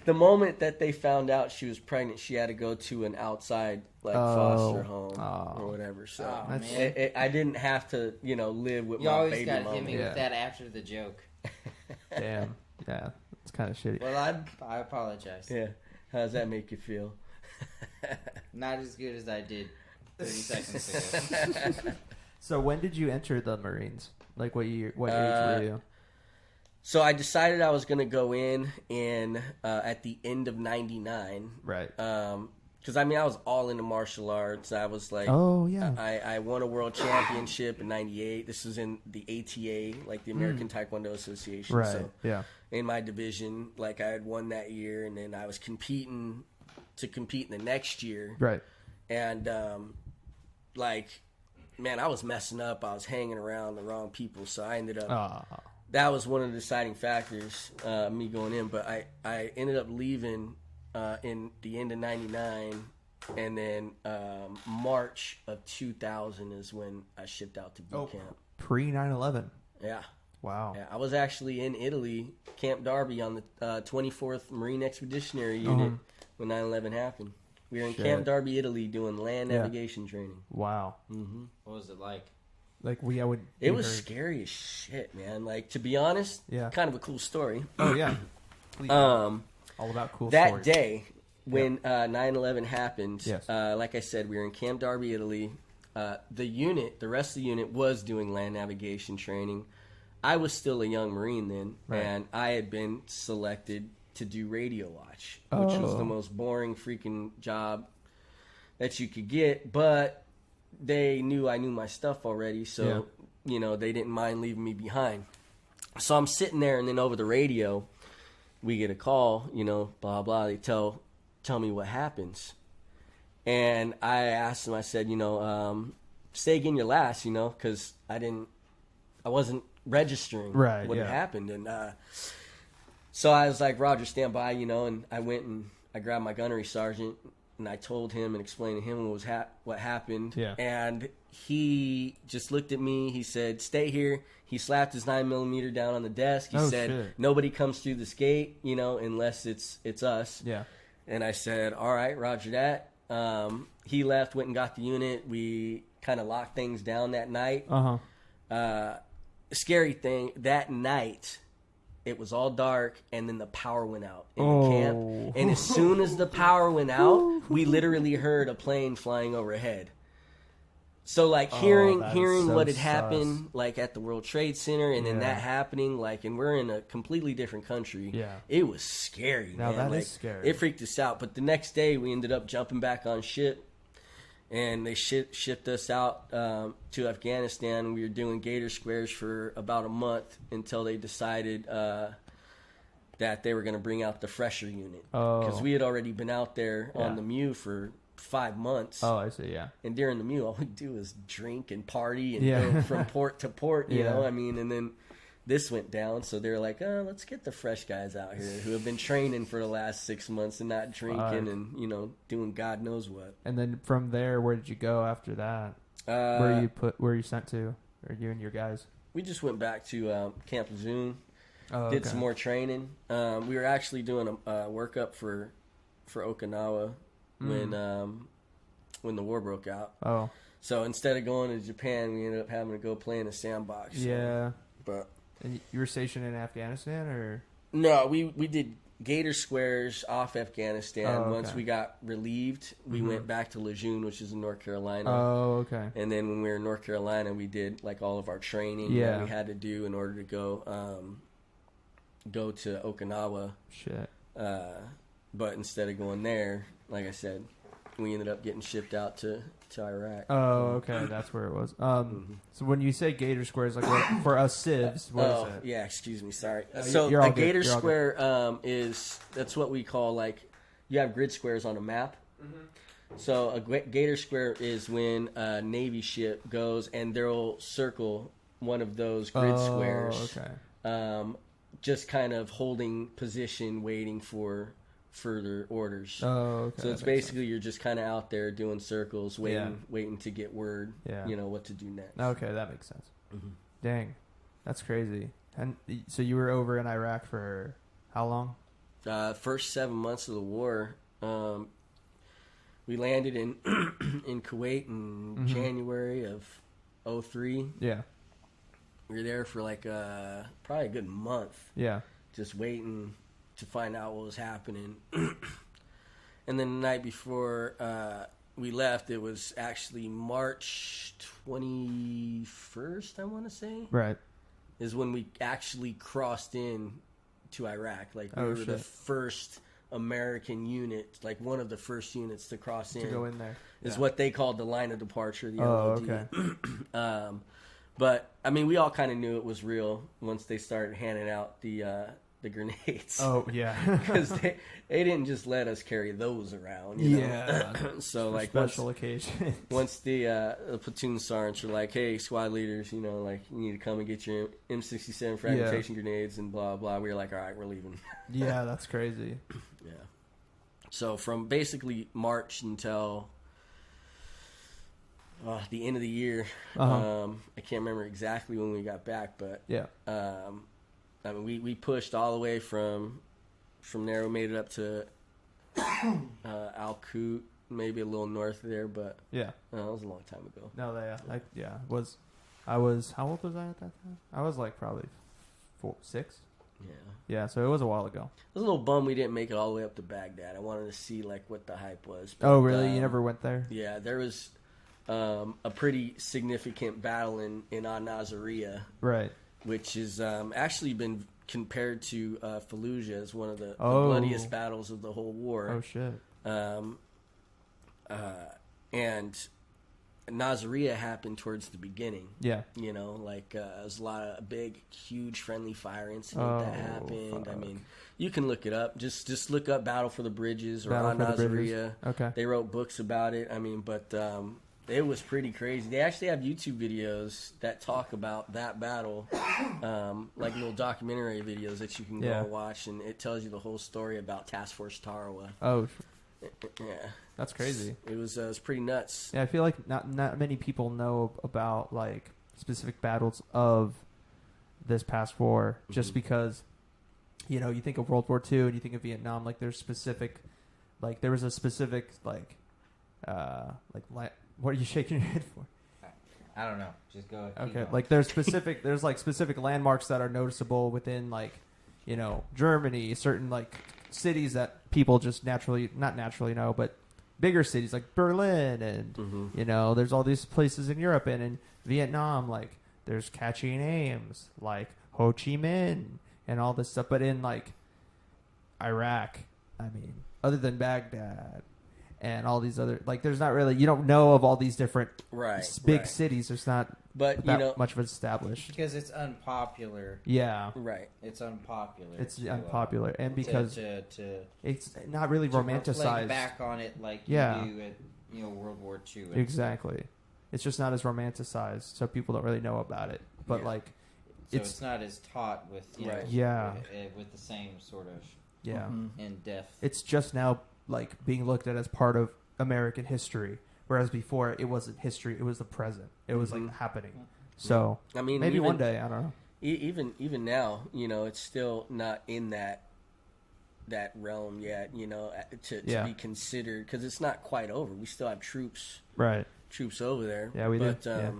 The moment that they found out she was pregnant, she had to go to an outside foster home or whatever. So I didn't have to, you know, live with you my always baby got mama. hit me with that after the joke. Damn. Yeah, it's kind of shitty. Well, I apologize. Yeah. How does that make you feel? Not as good as I did 30 seconds ago. So when did you enter the Marines? Like what age were you? So I decided I was going to go in at the end of 99. Right. Because, I mean, I was all into martial arts. I was like... Oh, yeah. I won a world championship in 98. This was in the ATA, like the American Taekwondo Association. Right, So yeah. in my division, like, I had won that year. And then I was competing in the next year. Right. And, like... Man, I was messing up. I was hanging around the wrong people, so I ended up... That was one of the deciding factors, me going in. But I ended up leaving in the end of 99, and then March of 2000 is when I shipped out to boot camp. Pre 9/11. Yeah. Wow. Yeah, I was actually in Italy, Camp Darby, on the 24th Marine Expeditionary Unit when 9/11 happened. We were in Camp Darby, Italy, doing land navigation training. Wow. Mm-hmm. What was it like? Like It was scary as shit, man. Like, to be honest, kind of a cool story. Oh yeah. Please. All about cool that stories. day when 9/11 happened, like I said, we were in Camp Darby, Italy. The rest of the unit was doing land navigation training. I was still a young Marine then, and I had been selected to do radio watch, which was the most boring freaking job that you could get, but they knew I knew my stuff already, so they didn't mind leaving me behind. So I'm sitting there, and then over the radio, we get a call, blah blah. They tell me what happens, and I asked them. I said, say again your last, because I wasn't registering what had happened, and so I was like, Roger, stand by, and I went and I grabbed my gunnery sergeant. And I told him and explained to him what happened. Yeah. And he just looked at me. He said, stay here. He slapped his 9mm down on the desk. He said, nobody comes through this gate, unless it's us. Yeah. And I said, all right, roger that. He left, went and got the unit. We kind of locked things down that night. Scary thing, that night, it was all dark, and then the power went out in the camp. And as soon as the power went out, we literally heard a plane flying overhead. So, like, hearing what had happened, like, at the World Trade Center, and then that happening, like, and we're in a completely different country. Yeah. It was scary, man. That is scary. It freaked us out. But the next day, we ended up jumping back on ship. And they shipped us out to Afghanistan. We were doing gator squares for about a month until they decided that they were going to bring out the fresher unit. Because we had already been out there on the MEU for 5 months. Oh, I see, yeah. And during the MEU, all we do is drink and party and go from port to port, you know? I mean, and then this went down, so they were like, let's get the fresh guys out here who have been training for the last 6 months and not drinking and, doing God knows what. And then from there, where did you go after that? Where you sent to, or you and your guys? We just went back to Camp Lejeune, did some more training. We were actually doing a workup for Okinawa when the war broke out. Oh. So instead of going to Japan, we ended up having to go play in a sandbox. Yeah. But... And you were stationed in Afghanistan, or? No, we did gator squares off Afghanistan. Once we got relieved, we went back to Lejeune, which is in North Carolina. Oh, okay. And then when we were in North Carolina, we did like all of our training that we had to do in order to go to Okinawa. Shit. But instead of going there, like I said, we ended up getting shipped out to Iraq. Oh, okay, that's where it was. So when you say gator squares, like what, for us civs, what is it? Yeah, excuse me, sorry. So a gator square that's what we call, like, you have grid squares on a map. So a gator square is when a Navy ship goes and they'll circle one of those grid squares. Okay. Just kind of holding position, waiting for further orders. Oh, okay. So it's basically you're just kind of out there doing circles, waiting to get word, what to do next. Okay, that makes sense. Dang, that's crazy. And so you were over in Iraq for how long? First 7 months of the war. We landed in in Kuwait in January of 2003. Yeah. We were there for like probably a good month. Yeah. Just waiting to find out what was happening. And then the night before we left, it was actually March 21st, I want to say. Right. Is when we actually crossed in to Iraq. Like, we were the first American unit, like one of the first units to cross in. To go in there. Is what they called the line of departure, the LOD. Okay. But, I mean, we all kind of knew it was real once they started handing out the grenades. Oh, yeah. Because they didn't just let us carry those around, you know? So, like, special occasion. Once the platoon sergeants were like, hey, squad leaders, you need to come and get your M67 fragmentation grenades and blah, blah. We were like, all right, we're leaving. Yeah, that's crazy. Yeah. So, from basically March until the end of the year. I can't remember exactly when we got back, but Yeah. I mean, we pushed all the way from there. We made it up to Alcoot, maybe a little north of there, but Yeah. that was a long time ago. No, I was, how old was I at that time? I was like probably 6. Yeah. Yeah, so it was a while ago. I was a little bummed we didn't make it all the way up to Baghdad. I wanted to see like what the hype was. But, Oh, really? You never went there? Yeah, there was a pretty significant battle in Al-Naziriyah, Right. which has actually been compared to Fallujah as one of the Oh. bloodiest battles of the whole war. Oh, shit. And Naziriyah happened towards the beginning. Yeah. You know, like it was a lot of big, huge friendly fire incident that happened. Fuck. I mean, you can look it up. Just look up Battle for the Bridges or Battle for the Naziriyah. Bridges. Okay. They wrote books about it. I mean, but it was pretty crazy. They actually have YouTube videos that talk about that battle, like little documentary videos that you can go and watch, and it tells you the whole story about Task Force Tarawa. Oh, Yeah. that's crazy. It was pretty nuts. Yeah, I feel like not many people know about like specific battles of this past war, just because, you know, you think of World War II and you think of Vietnam, like there's specific, like there was a specific like what are you shaking your head for? I don't know. Just go. Keep Okay, going. like there's specific landmarks that are noticeable within, like, you know, Germany, certain like cities that people just not naturally know, but bigger cities like Berlin and you know, there's all these places in Europe, and in Vietnam, like there's catchy names like Ho Chi Minh and all this stuff. But in like Iraq, I mean, other than Baghdad and all these other, like, there's not really, you don't know of all these different big cities. There's not but that you know, much of it established. because it's unpopular. Yeah. right. It's unpopular. It's unpopular, and because to it's not really reflect romanticized. back on it like Yeah. you do at World War II. Exactly. It's just not as romanticized, so people don't really know about it. But Yeah. like, So it's not as taught with Right. with the same sort of yeah, in depth. it's just now like being looked at as part of American history, whereas before it wasn't history; it was the present. It was like happening. So I mean, maybe even, one day, I don't know. Even now, you know, it's still not in that realm yet. You know, to be considered, because it's not quite over. We still have troops over there. Yeah, we do. But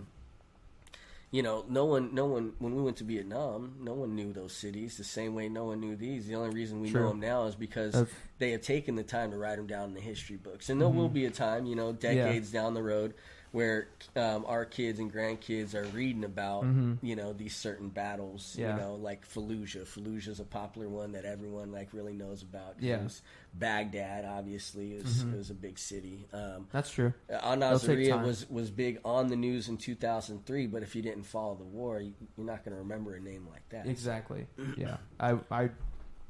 you know, no one. When we went to Vietnam, no one knew those cities the same way no one knew these. The only reason we know them now is because they have taken the time to write them down in the history books. And there will be a time, you know, decades down the road, where our kids and grandkids are reading about, you know, these certain battles. You know, like Fallujah. Fallujah's a popular one that everyone like really knows about. Yeah. Baghdad, obviously, is a big city. That's true. Al-Naziriyah was big on the news in 2003, but if you didn't follow the war, you're not going to remember a name like that. Exactly. Yeah, I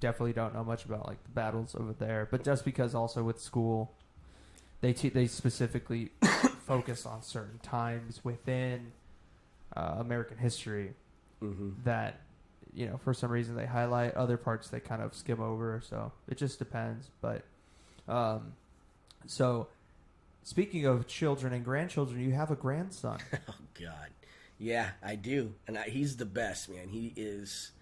definitely don't know much about like the battles over there, but just because also with school, they specifically focus on certain times within American history that, you know, for some reason they highlight. Other parts they kind of skim over, so it just depends. But so speaking of children and grandchildren, you have a grandson. Oh God, yeah, I do, and he's the best, man. He's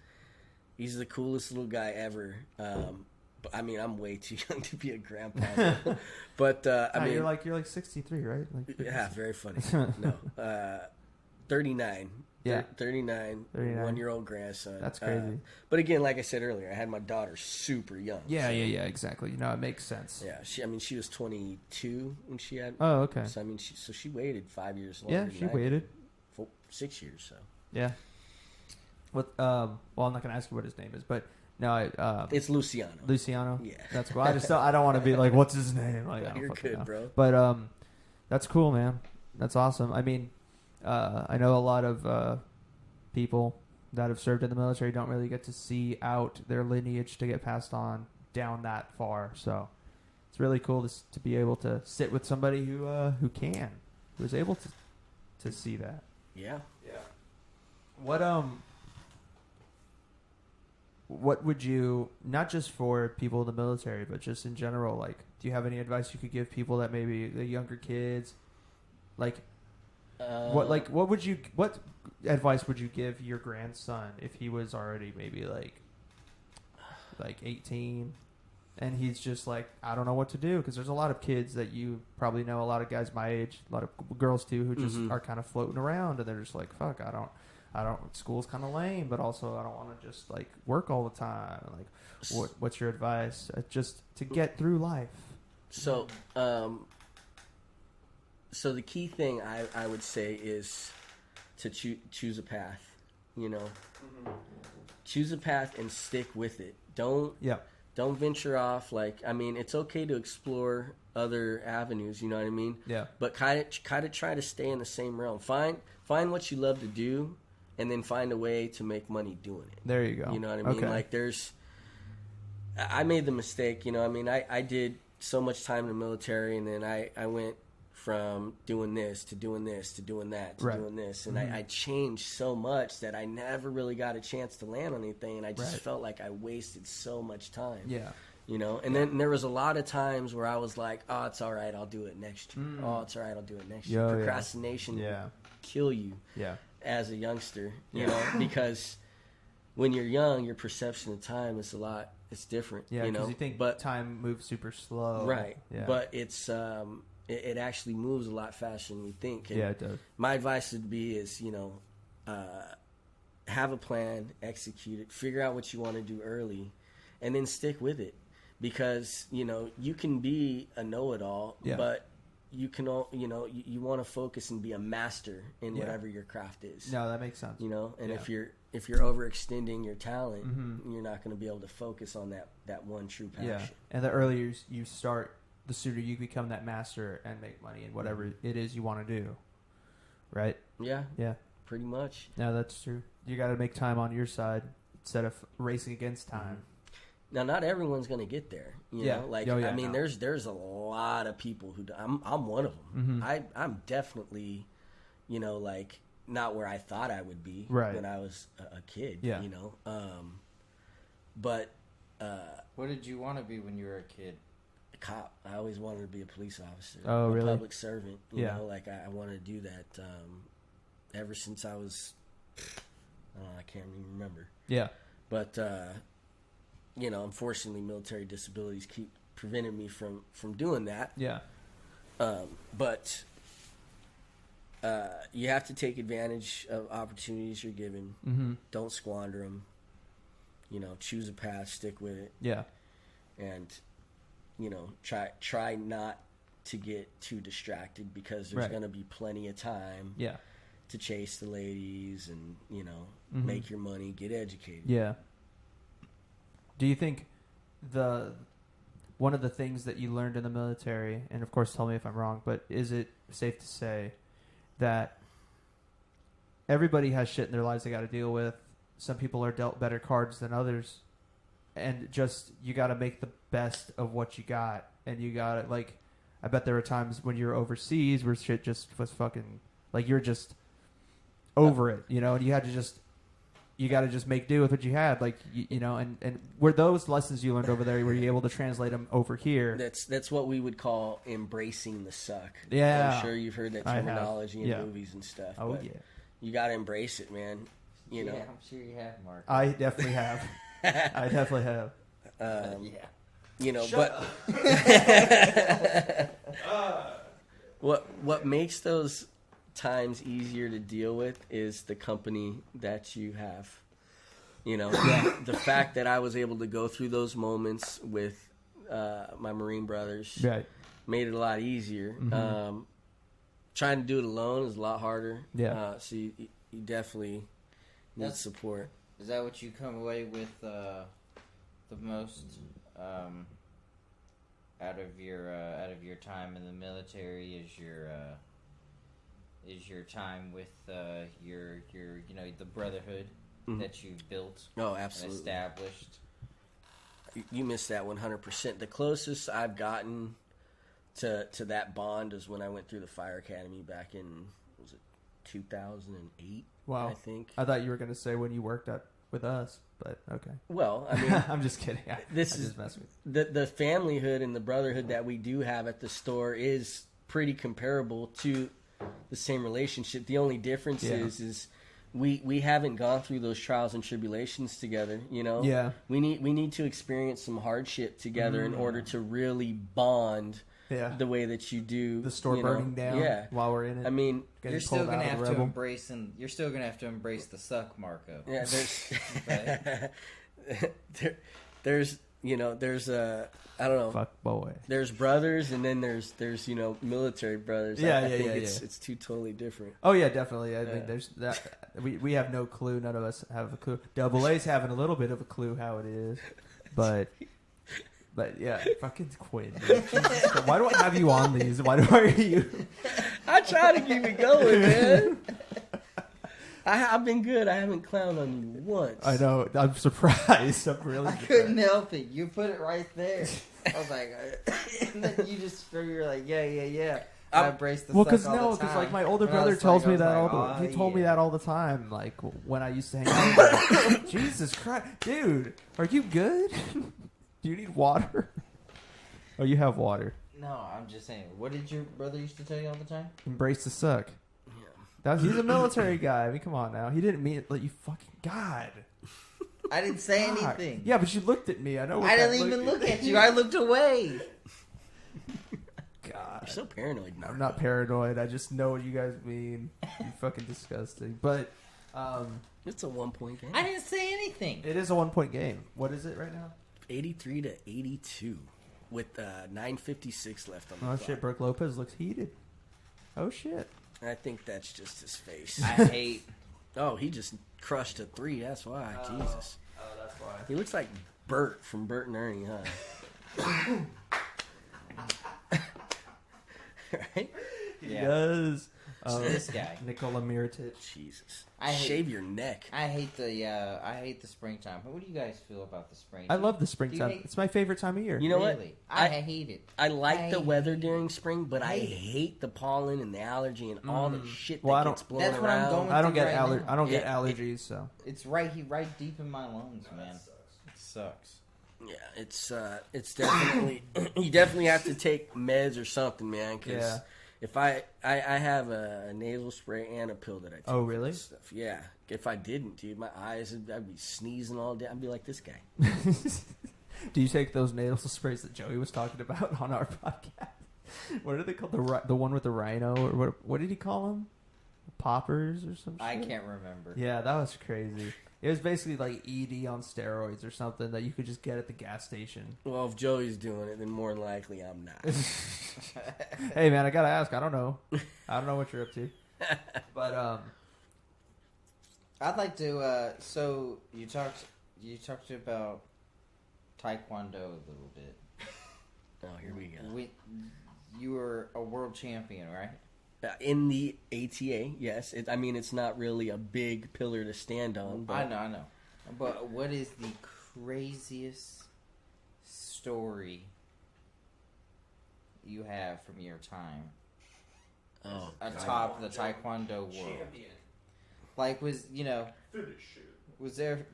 the coolest little guy ever. But I mean, I'm way too young to be a grandpa. But I mean, you're like 63, right? Like, yeah, very funny. No, 39. Yeah, 39. 1-year-old grandson. That's crazy. But again, like I said earlier, I had my daughter super young. Yeah, exactly. You know, it makes sense. Yeah, she was 22 when she had. Oh, okay. So I mean, she waited 5 years longer. Yeah, she waited 6 years. So yeah. What? Well, I'm not gonna ask you what his name is, but no, it's Luciano. Luciano. Yeah, that's cool. I don't want to be like, what's his name? Like, you're good, bro. But that's cool, man. That's awesome. I mean, I know a lot of people that have served in the military don't really get to see out their lineage to get passed on down that far. So it's really cool to be able to sit with somebody who is able to see that. Yeah. What would you, not just for people in the military, but just in general, like, do you have any advice you could give people that maybe the younger kids, like, What advice would you give your grandson if he was already maybe like 18 and he's just like, I don't know what to do? Because there's a lot of kids that you probably know, a lot of guys my age, a lot of girls too, who just are kind of floating around and they're just like, fuck, I don't, school's kind of lame, but also I don't want to just like work all the time. Like, what's your advice just to get through life? So, so the key thing I would say is to choose a path, choose a path and stick with it. Don't venture off. Like, I mean, it's okay to explore other avenues, you know what I mean? Yeah. But kind of try to stay in the same realm. Find what you love to do, and then find a way to make money doing it. There you go. You know what I mean? Okay. Like, I made the mistake, I mean, I did so much time in the military, and then I went from doing this to doing this to doing that to doing this, and I changed so much that I never really got a chance to land on anything, and I just felt like I wasted so much time. Yeah. And then there was a lot of times where I was like, oh, it's all right, I'll do it next year. Oh, it's all right, I'll do it next year. Procrastination will kill you as a youngster, you know, because when you're young, your perception of time is it's different. Yeah, because you think time moves super slow. Right. Yeah. But it's it actually moves a lot faster than you think. And it does. my advice would be have a plan, execute it, figure out what you want to do early, and then stick with it. Because, you can be a know-it-all, but you can, you want to focus and be a master in whatever your craft is. No, that makes sense. And if you're overextending your talent, you're not going to be able to focus on that one true passion. Yeah, and the earlier you start, the sooner you become that master and make money in whatever it is you want to do. Right? Yeah. Yeah. Pretty much. No, that's true. You got to make time on your side instead of racing against time. Now, not everyone's going to get there. You know? Like, I mean, there's a lot of people who I'm one of them. I'm definitely, like, not where I thought I would be when I was a kid. Yeah. But what did you want to be when you were a kid? A cop. I always wanted to be a police officer. Oh, really? A public servant. You know, like I wanted to do that ever since I was, I can't even remember. Yeah. But, unfortunately, military disabilities keep preventing me from doing that. Yeah. But you have to take advantage of opportunities you're given. Don't squander them. Choose a path, stick with it. Yeah. And, try not to get too distracted because there's going to be plenty of time to chase the ladies and, make your money, get educated. Yeah. Do you think one of the things that you learned in the military, and of course tell me if I'm wrong, but is it safe to say that everybody has shit in their lives they got to deal with? Some people are dealt better cards than others, and just you got to make the best of what you got, and you got to, like, I bet there were times when you were overseas where shit just was fucking, like, you're just over it, and you had to just, you got to just make do with what you had, like, and were those lessons you learned over there, were you able to translate them over here? That's what we would call embracing the suck. Yeah. I'm sure you've heard that terminology in movies and stuff. Oh, but you got to embrace it, man. Yeah, I'm sure you have, Mark. I definitely have. I definitely have. But what makes those times easier to deal with is the company that you have. The fact that I was able to go through those moments with my Marine brothers made it a lot easier. Trying to do it alone is a lot harder. So you definitely need support. Is that what you come away with the most out of your time in the military? Is your time with your the brotherhood that you've built? Oh, absolutely. And established. You missed that 100%. The closest I've gotten to that bond is when I went through the fire academy back in, was it 2008? Wow. I think. I thought you were going to say when you worked with us, but okay. Well, I mean, I'm just kidding. This is the familyhood and the brotherhood that we do have at the store is pretty comparable to the same relationship. The only difference Yeah. is we haven't gone through those trials and tribulations together, you know? Yeah. We need to experience some hardship together in order to really bond Yeah. the way that you do. The store you know? burning down Yeah. while we're in it. I mean, Getting You're still pulled gonna out of have the to rebel. embrace, and you're still gonna have to embrace the suck, Marco. yeah, there's But there's there's I don't know. Fuck boy. There's brothers, and then there's military brothers. Yeah, I yeah, think yeah, it's two totally different. Oh yeah, definitely. I Yeah. mean, there's that. We have no clue. None of us have a clue. Double A's having a little bit of a clue how it is, but yeah, fucking Quinn. Dude. Jesus, why do I have you on these? Why are you? I try to keep it going, man. I've been good. I haven't clowned on you once. I know. I'm surprised. I'm really. I couldn't help it. You put it right there. I was like, and then you're like, yeah. I embrace the Well, suck because all no, the because time. like my older And I brother was tells like- I me was that like, all the. "Oh, He told me yeah." that all the time. Like when I used to hang out. With him. Jesus Christ, dude, are you good? Do you need water? Oh, you have water. No, I'm just saying. What did your brother used to tell you all the time? Embrace the suck. He's a military guy. I mean, come on now. He didn't mean it. Like you fucking God. I didn't say God. anything. Yeah, but you looked at me. I know. What I that didn't even look at you. I looked away. God. You're so paranoid now. I'm not paranoid. I just know what you guys mean. You fucking disgusting. But It's a 1-point game. I didn't say anything. it is a 1-point game. What is it right now? 83 to 82 with 9:56 left on the Oh clock. shit, Brooke Lopez looks heated. Oh shit. I think that's just his face. I hate. Oh, he just crushed a 3. That's why. Jesus. Oh, that's why. He looks like Bert from Bert and Ernie, huh? Right? He Yeah. does. This guy. Nikola Mirotic. Jesus. I hate- Shave your neck. I hate the springtime. What do you guys feel about the spring? I love the Do you springtime. hate- It's my favorite time of year. You know what? Really? I hate it. I like the weather hate during spring, but I hate it. hate the pollen and the allergy and all the shit Well, I that don't- gets blown That's what I'm around. going I don't through get right now. I don't get It- allergies, so It's right deep in my lungs, man. It sucks. Yeah, it's definitely you definitely have to take meds or something, man. Because Yeah. if I have a nasal spray and a pill that I take. Oh, for really? this stuff. Yeah. If I didn't, dude, my eyes I'd be sneezing all day. I'd be like this guy. Do you take those nasal sprays that Joey was talking about on our podcast? What are they called? The one with the rhino, or what did he call them? Poppers or something? I can't remember. Yeah, that was crazy. It was basically like ED on steroids or something that you could just get at the gas station. Well, if Joey's doing it, then more than likely I'm not. Hey man, I gotta ask. I don't know. I don't know what you're up to. But I'd like to. So you talked about Taekwondo a little bit. Oh, here we go. You were a world champion, right? In the ATA, yes. It's not really a big pillar to stand on. But I know. But what is the craziest story you have from your time atop the Taekwondo world? Like, was there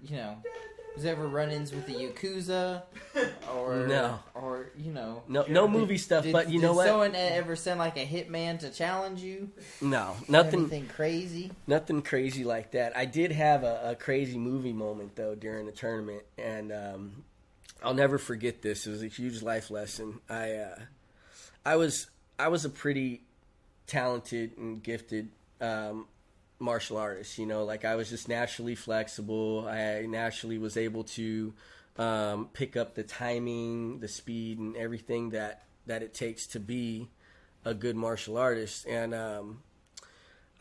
ever run-ins with the Yakuza, or No. or No movie stuff, but you know did what? someone ever send like a hitman to challenge you? No, nothing. Anything crazy? Nothing crazy like that. I did have a crazy movie moment though during the tournament, and I'll never forget this. It was a huge life lesson. I was a pretty talented and gifted martial artist. Like I was just naturally flexible. I naturally was able to pick up the timing, the speed, and everything that it takes to be a good martial artist. And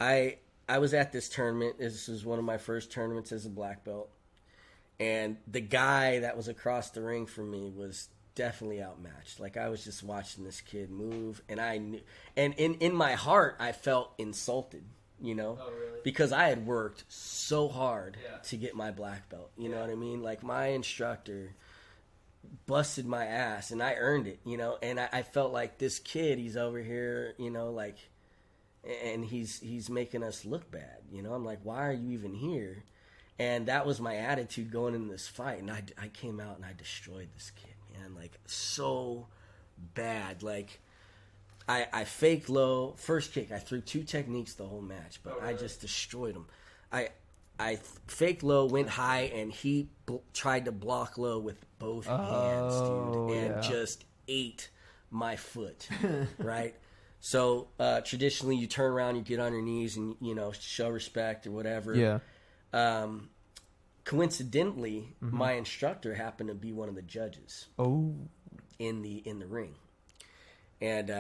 I was at this tournament. This was one of my first tournaments as a black belt. And the guy that was across the ring from me was definitely outmatched. Like I was just watching this kid move, and I knew, and in my heart, I felt insulted, because I had worked so hard to get my black belt. You know what I mean? Like my instructor busted my ass, and I earned it. And I felt like this kid, he's over here, like, and he's making us look bad. I'm like, why are you even here? And that was my attitude going into this fight. And I came out and I destroyed this kid, man. Like, so bad. Like, I fake low first kick. I threw 2 techniques the whole match, but I just destroyed him. I faked low, went high, and he tried to block low with both hands, dude, and just ate my foot, right? So traditionally, you turn around, you get on your knees, and show respect or whatever. Yeah. Coincidentally, my instructor happened to be one of the judges. Oh. In the ring. And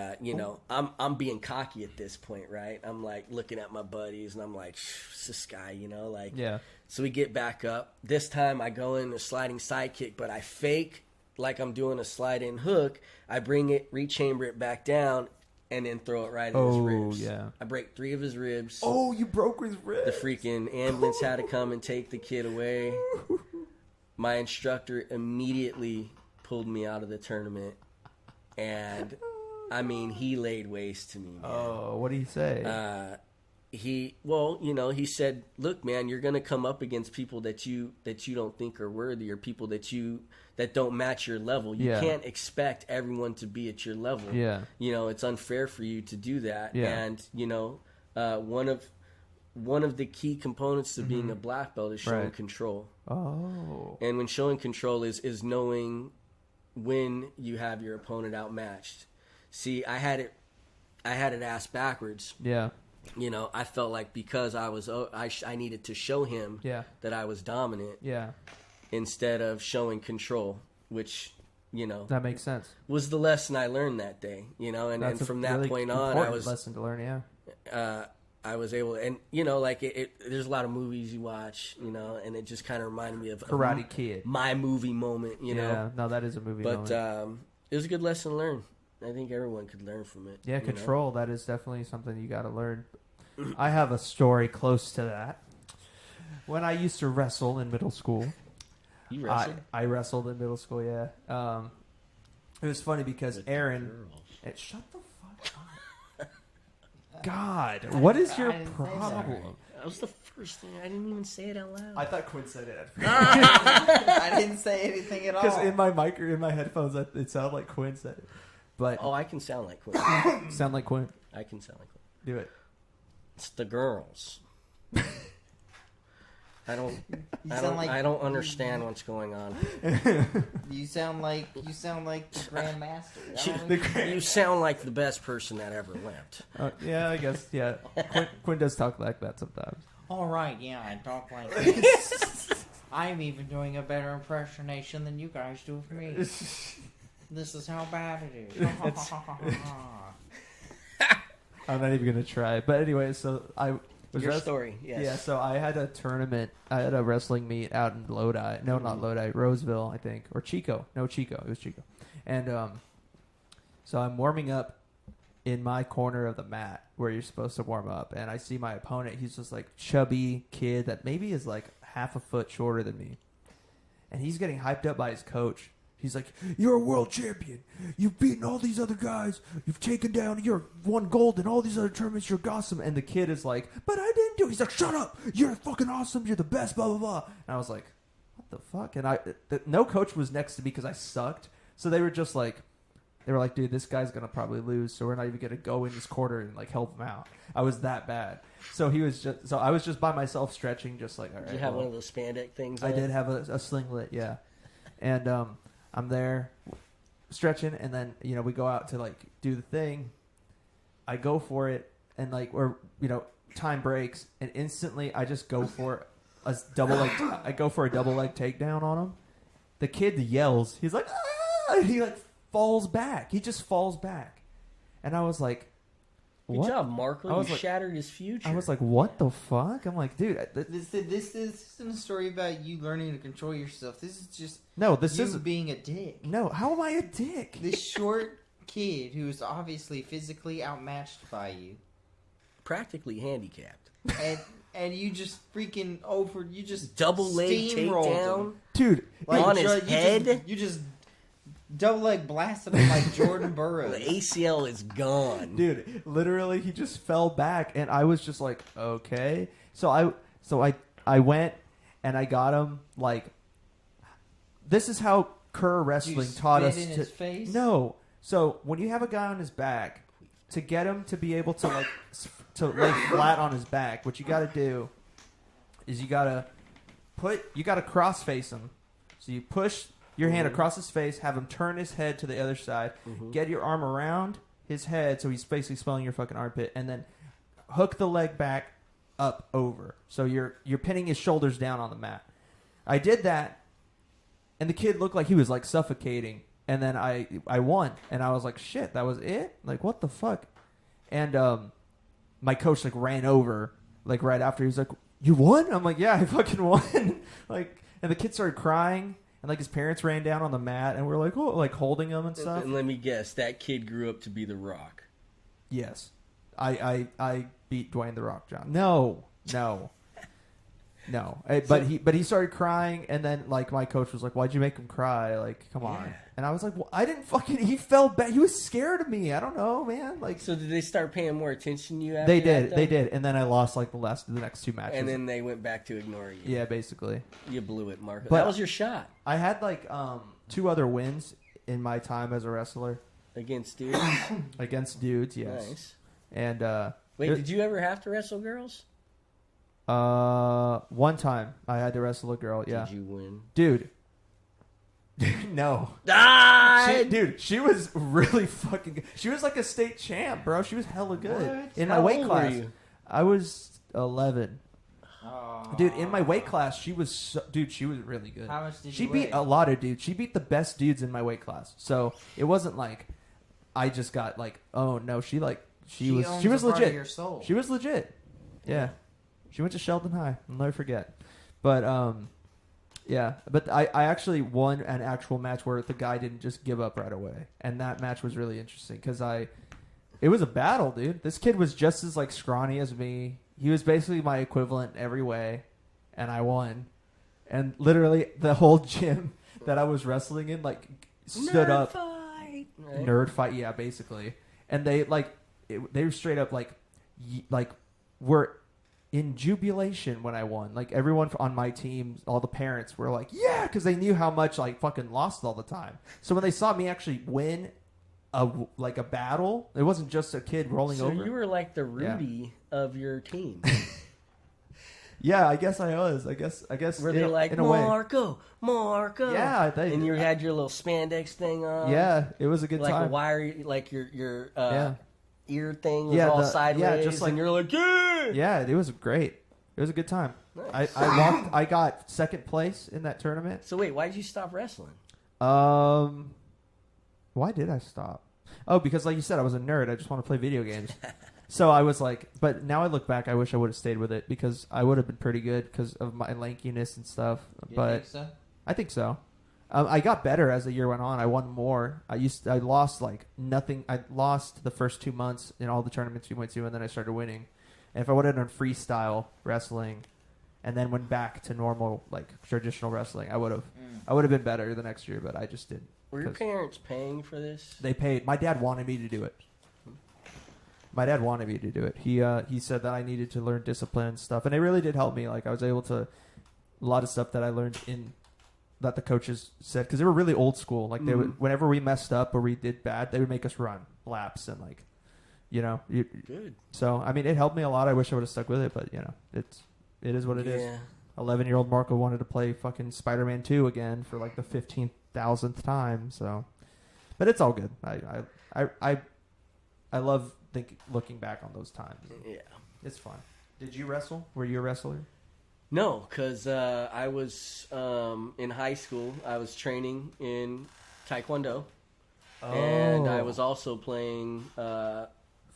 I'm being cocky at this point, right? I'm like looking at my buddies, and I'm like, it's this guy, Yeah. So we get back up. This time I go in a sliding side kick, but I fake like I'm doing a slide in hook. I bring it, rechamber it back down, and then throw it right in his ribs. Yeah. I break 3 of his ribs. Oh, you broke his ribs. The freaking ambulance had to come and take the kid away. My instructor immediately pulled me out of the tournament, and I mean, he laid waste to me, man. Oh, what did he say? He said, "Look, man, you're going to come up against people that you don't think are worthy, or people that don't match your level. You can't expect everyone to be at your level. Yeah. It's unfair for you to do that. Yeah. And one of the key components to being a black belt is showing control. Oh. And when showing control is knowing when you have your opponent outmatched. See, I had it ass backwards. Yeah. I felt like because I needed to show him that I was dominant. Yeah. Instead of showing control, which that makes sense. Was the lesson I learned that day. And from that point on, I was lesson to learn. Yeah. I was able, and there's a lot of movies you watch, and it just kind of reminded me of Karate Kid, my movie moment. Yeah, no, that is a movie moment. But it was a good lesson to learn. I think everyone could learn from it. Yeah, control. That is definitely something you got to learn. I have a story close to that. When I used to wrestle in middle school, you wrestled? I wrestled in middle school. Yeah, it was funny because Aaron. Shut the fuck up! God, what is your problem? That was the first thing. I didn't even say it out loud. I thought Quinn said it. I didn't say anything at all. Because in my headphones, it sounded like Quinn said it. But I can sound like Quinn. Sound like Quinn. I can sound like Quinn. Do it. It's the girls. I don't understand what's going on. You sound like the Grandmaster. You sound like the best person that ever lived. Yeah, I guess. Yeah, Quinn does talk like that sometimes. All right, yeah, I talk like this. I'm even doing a better impersonation than you guys do of me. This is how bad it is. I'm not even gonna try. But anyway, so your story, yes. Yeah, so I had a tournament. I had a wrestling meet out in Lodi. No, not Lodi. Roseville, I think. Or Chico. No, Chico. It was Chico. And so I'm warming up in my corner of the mat where you're supposed to warm up. And I see my opponent. He's just like chubby kid that maybe is like half a foot shorter than me. And he's getting hyped up by his coach. He's like, "You're a world champion. You've beaten all these other guys. You've taken down. You're won gold in all these other tournaments. You're awesome." And the kid is like, "But I didn't do it." He's like, "Shut up. You're fucking awesome. You're the best, blah, blah, blah." And I was like, what the fuck? And no coach was next to me because I sucked. So they were like, "Dude, this guy's going to probably lose. So we're not even going to go in this quarter and like help him out." I was that bad. So I was just by myself stretching, just like, all right. Did you have one of those spandex things? I did have a singlet, yeah. And, I'm there stretching, and then, we go out to, like, do the thing. I go for it, and, like, time breaks, and instantly I just go for a double leg takedown on him. The kid yells. He's like, "Ah!" And he, like, falls back. He just falls back. And I was like, what? Good job, Marco. You shattered his future. I was like, what the fuck? I'm like, dude. This isn't a story about you learning to control yourself. This is just is being a dick. No, how am I a dick? This short kid who is obviously physically outmatched by you. Practically handicapped. And you just freaking you just double leg takedown. Dude, like, on his head. You just double leg blasted him like Jordan Burroughs. The ACL is gone. Dude, literally he just fell back, and I was just like, okay. So I went and I got him, like, this is how Kerr Wrestling taught us in to his face? No. So when you have a guy on his back to get him to be able to like to lay flat on his back, what you got to do is you got to cross face him. So you push your hand across his face, have him turn his head to the other side, get your arm around his head so he's basically smelling your fucking armpit, and then hook the leg back up over. So you're pinning his shoulders down on the mat. I did that, and the kid looked like he was like suffocating. And then I won, and I was like, shit, that was it? Like, what the fuck? And my coach like ran over like right after. He was like, you won? I'm like, yeah, I fucking won. Like, and the kid started crying, and like his parents ran down on the mat, and we're like, oh, like holding him and stuff. And let me guess, that kid grew up to be The Rock. Yes, I beat Dwayne The Rock John. No. But he started crying, and then like my coach was like, "Why'd you make him cry? Like, come on." And I was like, "Well, I didn't fucking." He felt bad. He was scared of me. I don't know, man. Like, so did they start paying more attention to you? After they did. that, They did. And then I lost like the next two matches. And then they went back to ignoring you. Yeah, basically. You blew it, Marco. But that was your shot. I had like 2 other wins in my time as a wrestler against dudes. Against dudes, yes. Nice. And wait, did you ever have to wrestle girls? One time I had to wrestle a girl. Yeah. Did you win, dude? No. She was really fucking good. She was like a state champ, bro. She was hella good. What? In my How weight old class. were you? I was 11. Oh. Dude, in my weight class, she was she was really good. How much did she you beat weigh? a lot of dudes. She beat the best dudes in my weight class. So it wasn't like I just got like, oh no, she was owns she was a part of legit. your soul. She was legit. Yeah. She went to Sheldon High. I'll never forget. But yeah, but I actually won an actual match where the guy didn't just give up right away, and that match was really interesting because it was a battle, dude. This kid was just as like scrawny as me. He was basically my equivalent in every way, and I won. And literally the whole gym that I was wrestling in like stood Nerd up. fight. Right? Nerd fight, yeah, basically. And they they were straight up like were in jubilation when I won. Like everyone on my team, all the parents were like, yeah, because they knew how much I fucking lost all the time. So when they saw me actually win a battle, it wasn't just a kid rolling over. So you were like the Rudy of your team. Yeah, I guess I was. I guess. Were they like, in a way. Marco? Yeah, and you had your little spandex thing on. Yeah, it was a good like time. Like a wire, like your ear thing was yeah, all sideways. Yeah, just like, and you're like, yeah. Yeah, it was great. It was a good time. Nice. I got second place in that tournament. So wait, why did you stop wrestling? Why did I stop? Oh, because like you said, I was a nerd. I just want to play video games. So I was like, but now I look back, I wish I would have stayed with it because I would have been pretty good because of my lankiness and stuff. You but think so? I think so. I got better as the year went on. I won more. I lost like nothing. I lost the first 2 months in all the tournaments we went to, and then I started winning. And if I would have done freestyle wrestling, and then went back to normal like traditional wrestling, I would have been better the next year. But I just didn't. Were your parents paying for this? They paid. My dad wanted me to do it. He said that I needed to learn discipline and stuff, and it really did help me. Like I was able to a lot of stuff that I learned that the coaches said because they were really old school. Like they would, whenever we messed up or we did bad, they would make us run laps and like, good. So I mean, it helped me a lot. I wish I would have stuck with it, but it is what it is. 11-year-old Marco wanted to play fucking Spider-Man 2 again for like the 15,000th time. So, but it's all good. I love looking back on those times. Yeah, it's fun. Did you wrestle? Were you a wrestler? No, because I was in high school. I was training in Taekwondo, and I was also playing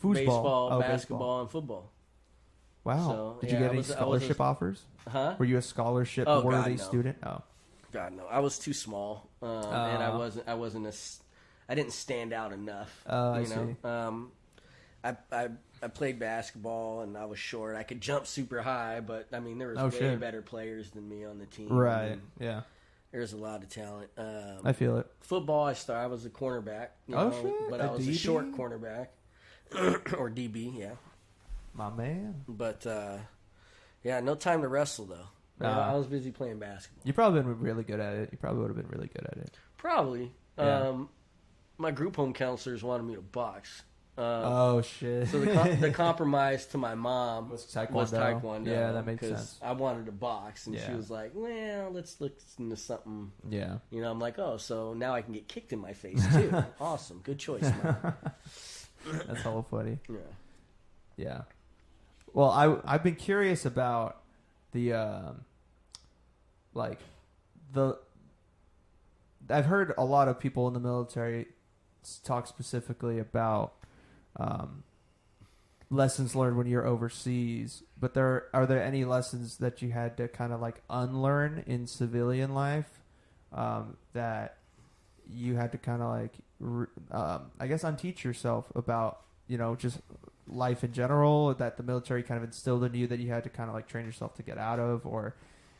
baseball, basketball, and football. Wow! So, Did you get any scholarship offers? Huh? Were you a scholarship worthy student? Oh, God no! I was too small, and I didn't stand out enough. I see. I played basketball and I was short. I could jump super high, but I mean there was way better players than me on the team. Right? Yeah. There's a lot of talent. I feel it. Football, I was a cornerback. But I was a short cornerback or DB. Yeah. My man. But no time to wrestle though. I was busy playing basketball. You probably been really good at it. You probably would have been really good at it. Probably. Yeah. My group home counselors wanted me to box. Oh shit! So the compromise to my mom was was Taekwondo. Yeah, that makes sense. I wanted to box, and she Yeah. was like, "Well, let's look into something." Yeah. You know, I'm like, "Oh, so now I can get kicked in my face too." Awesome, good choice, Mom. That's hella funny. Yeah. Yeah. Well, I've been curious about the like the. I've heard a lot of people in the military talk specifically about lessons learned when you're overseas, but are there any lessons that you had to kind of like unlearn in civilian life that you had to kind of like I guess unteach yourself about, you know, just life in general, that the military kind of instilled in you that you had to kind of like train yourself to get out of? Or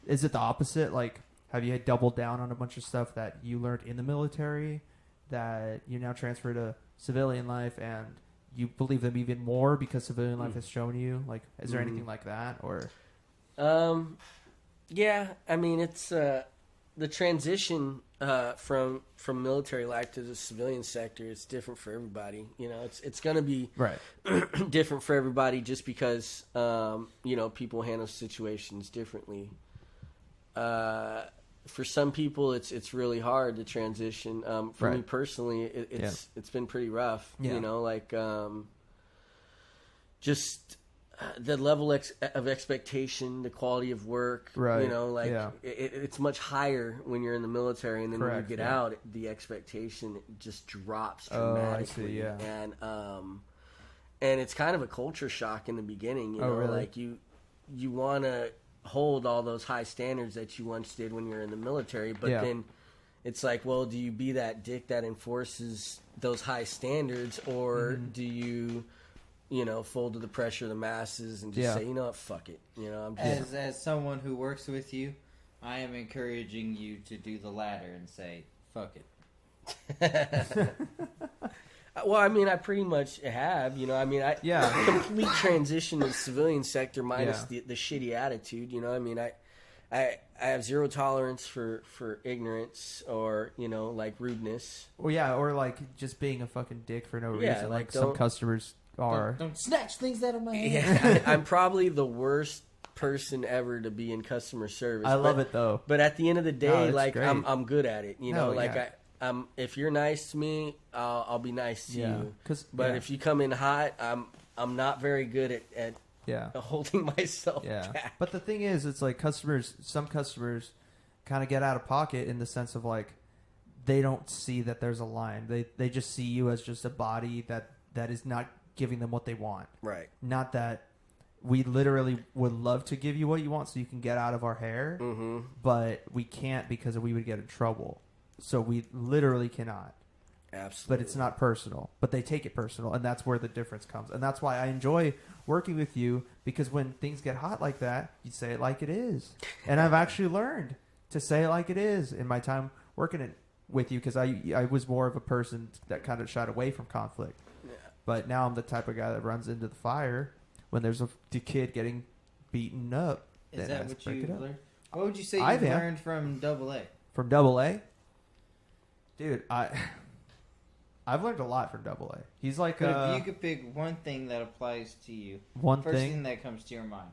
is it the opposite? Like, have you doubled down on a bunch of stuff that you learned in the military that you now transfer to civilian life, and you believe them even more because civilian life has shown you? Like, is there anything like that? Or yeah, I mean, it's the transition from military life to the civilian sector. It's different for everybody. You know, it's going to be right. different for everybody just because you know, people handle situations differently. For some people, it's really hard to transition. For me personally, it's been pretty rough. Yeah. You know, like just the level of expectation, the quality of work. Right. You know, like it's much higher when you're in the military, and then when you get out, the expectation just drops dramatically. Oh, I see, And it's kind of a culture shock in the beginning. You know, really? like you want to hold all those high standards that you once did when you're in the military, but then it's like, well, do you be that dick that enforces those high standards, or do you know, fold to the pressure of the masses and just say, you know what, fuck it. You know, I'm just... As someone who works with you, I am encouraging you to do the latter and say, fuck it. Well, I mean, I pretty much have, you know. I mean, complete transition to the civilian sector minus the shitty attitude, you know. I mean, I have zero tolerance for ignorance or, you know, like rudeness. Well, yeah, or like just being a fucking dick for no reason. Like some customers are. Don't snatch things out of my hand. Yeah, I'm probably the worst person ever to be in customer service. I love it though. But at the end of the day, like great. I'm good at it, you know. Like if you're nice to me, I'll be nice to you. But if you come in hot, I'm not very good at holding myself back. But the thing is, it's like some customers kind of get out of pocket in the sense of like they don't see that there's a line. They just see you as just a body that is not giving them what they want. Right. Not that we literally would love to give you what you want so you can get out of our hair, but we can't because we would get in trouble. So we literally cannot. Absolutely. But it's not personal. But they take it personal, and that's where the difference comes. And that's why I enjoy working with you, because when things get hot like that, you say it like it is. And I've actually learned to say it like it is in my time working with you, because I was more of a person that kind of shied away from conflict. Yeah. But now I'm the type of guy that runs into the fire when there's a kid getting beaten up. Is that what you learned? What would you say you learned from AA? From AA? Dude, I've learned a lot from AA. He's like, but if you could pick one thing that applies to you, first thing that comes to your mind,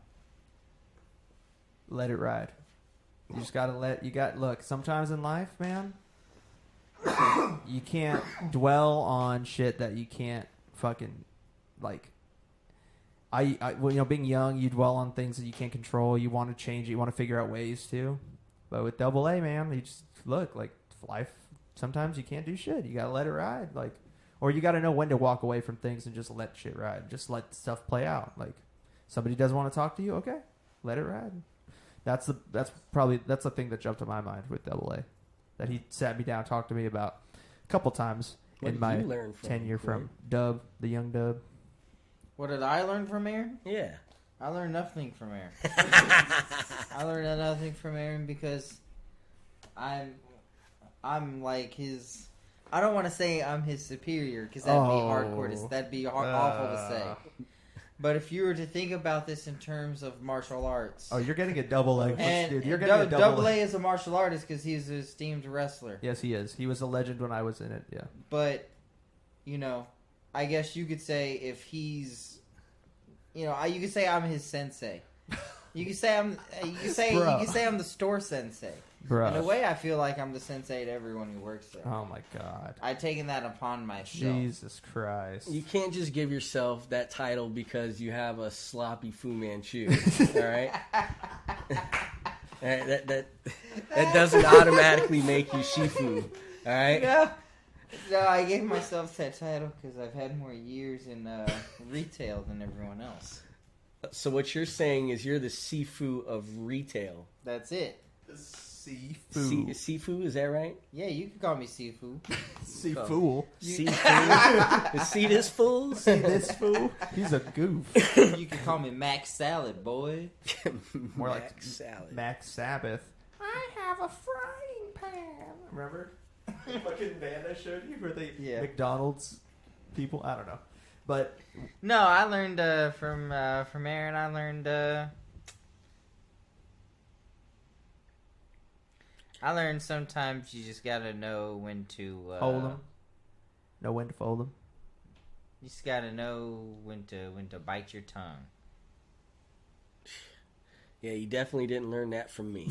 let it ride. You just gotta look. Sometimes in life, man, you can't dwell on shit that you can't fucking like. Well, you know, being young, you dwell on things that you can't control. You want to change it. You want to figure out ways to. But with AA, man, you just look like life. Sometimes you can't do shit. You gotta let it ride, like, or you gotta know when to walk away from things and just let shit ride. Just let stuff play out. Like, somebody doesn't want to talk to you, okay, let it ride. That's the thing that jumped to my mind with AA. That he sat me down, talked to me about a couple times in my tenure from Dub, the young Dub. What did I learn from Aaron? Yeah, I learned nothing from Aaron. I learned nothing from Aaron because I'm like his. I don't want to say I'm his superior because that'd be hardcore. That'd be awful to say. But if you were to think about this in terms of martial arts, you're getting a AA, and dude. You're getting a AA is a martial artist because he's an esteemed wrestler. Yes, he is. He was a legend when I was in it. Yeah. But you know, I guess you could say if he's, you could say I'm his sensei. You could say I'm the store sensei. Bruh. In a way, I feel like I'm the sensei to everyone who works there. Oh my god. I've taken that upon myself. Jesus Christ. You can't just give yourself that title because you have a sloppy Fu Manchu. All right? that doesn't automatically make you Shifu. All right? No, I gave myself that title because I've had more years in retail than everyone else. So what you're saying is you're the Sifu of retail. That's it. Sifu. Sifu, is that right? Yeah, you can call me Sifu. Sifu. Sifu. See this fool? See this fool? He's a goof. You can call me Mac Salad, boy. More like Mac Salad. Mac Sabbath. I have a frying pan. Remember? Fucking band I showed you where they McDonald's people. I don't know, but no, I learned from Aaron. I learned sometimes you just gotta know when to hold them. Know when to fold them. You just gotta know when to bite your tongue. Yeah, you definitely didn't learn that from me.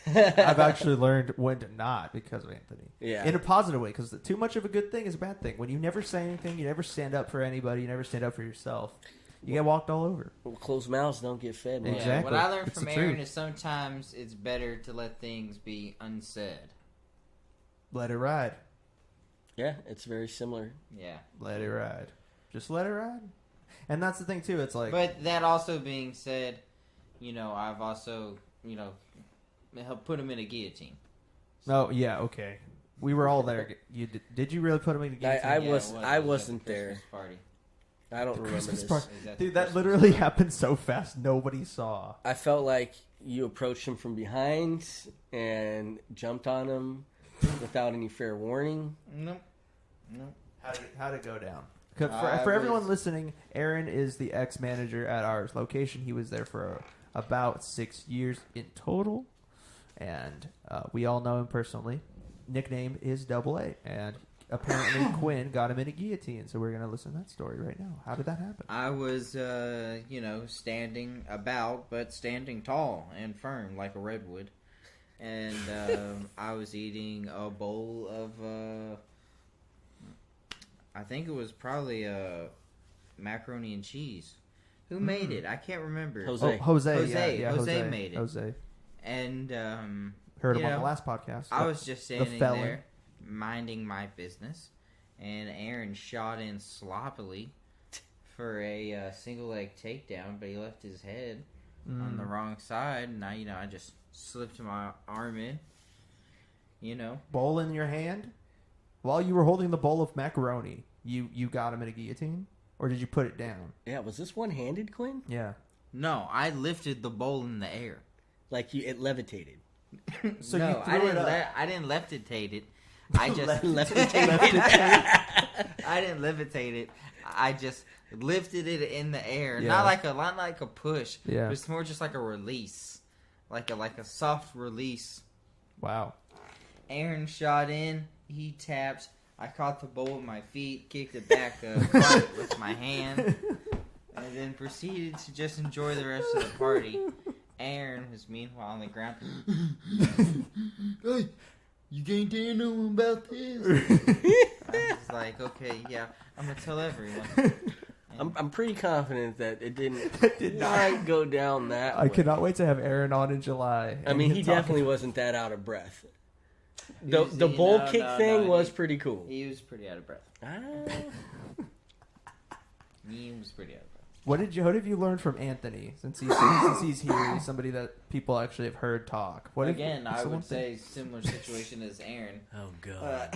I've actually learned when to not because of Anthony. Yeah. In a positive way, because too much of a good thing is a bad thing. When you never say anything, you never stand up for anybody, you never stand up for yourself, you get walked all over. Well, closed mouths don't get fed, man. Exactly. What I learned It's from the Aaron truth. is sometimes it's better to let things be unsaid. Let it ride. Yeah, it's very similar. Yeah. Let it ride. Just let it ride. And that's the thing, too. It's like... But that also being said, I've also, helped put him in a guillotine. Oh, yeah, okay. We were all there. Did you really put him in a guillotine? I wasn't there. Party. I don't remember Christmas this. party. Dude, Dude, that literally happened so fast, nobody saw. I felt like you approached him from behind and jumped on him without any fair warning. Nope. How'd it go down? For everyone listening, Aaron is the ex-manager at our location. He was there for about 6 years in total. And we all know him personally. Nickname is Double A. And apparently Quinn got him in a guillotine. So we're going to listen to that story right now. How did that happen? I was, standing about, but standing tall and firm like a redwood. And I was eating a bowl of, I think it was probably macaroni and cheese. Who made it? I can't remember. Jose. Jose. Jose made it. Jose. And heard him on the last podcast. I was just standing there minding my business, and Aaron shot in sloppily for a single leg takedown, but he left his head on the wrong side, and I just slipped my arm in. Bowl in your hand? While you were holding the bowl of macaroni, you got him in a guillotine? Or did you put it down? Yeah, was this one-handed, Quinn? Yeah. No, I lifted the bowl in the air. Like it levitated. So no, you threw it up. I didn't levitate it. I just I didn't levitate it. I just lifted it in the air, Yeah. not like a push. Yeah. It was more just like a release, like a soft release. Wow. Aaron shot in. He tapped. I caught the bowl with my feet, kicked it back front with my hand, and then proceeded to just enjoy the rest of the party. Aaron was meanwhile on the ground. Hey, you can't tell no one about this. I was like, okay, yeah, I'm gonna tell everyone. I'm pretty confident that it didn't did quite go down that way. I cannot wait to have Aaron on in July. I mean, he definitely wasn't that out of breath. The bowl kick thing was pretty cool. He was pretty out of breath. He was pretty out of breath. What have you learned from Anthony since he's here? He's somebody that people actually have heard talk. I would say similar situation as Aaron. Oh God!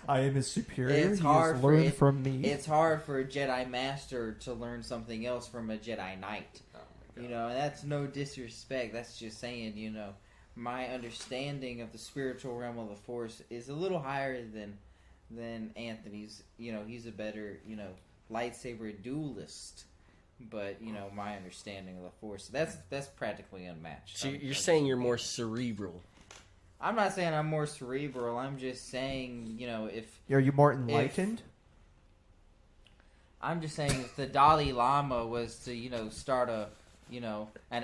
I am his superior. It's he hard has learned from me. It's hard for a Jedi Master to learn something else from a Jedi Knight. And that's no disrespect. That's just saying, my understanding of the spiritual realm of the Force is a little higher than Anthony's. He's a better, lightsaber duelist. But, my understanding of the Force, that's practically unmatched. So you're saying you're more cerebral. I'm not saying I'm more cerebral. I'm just saying, if... Are you more enlightened? I'm just saying, if the Dalai Lama was to, start an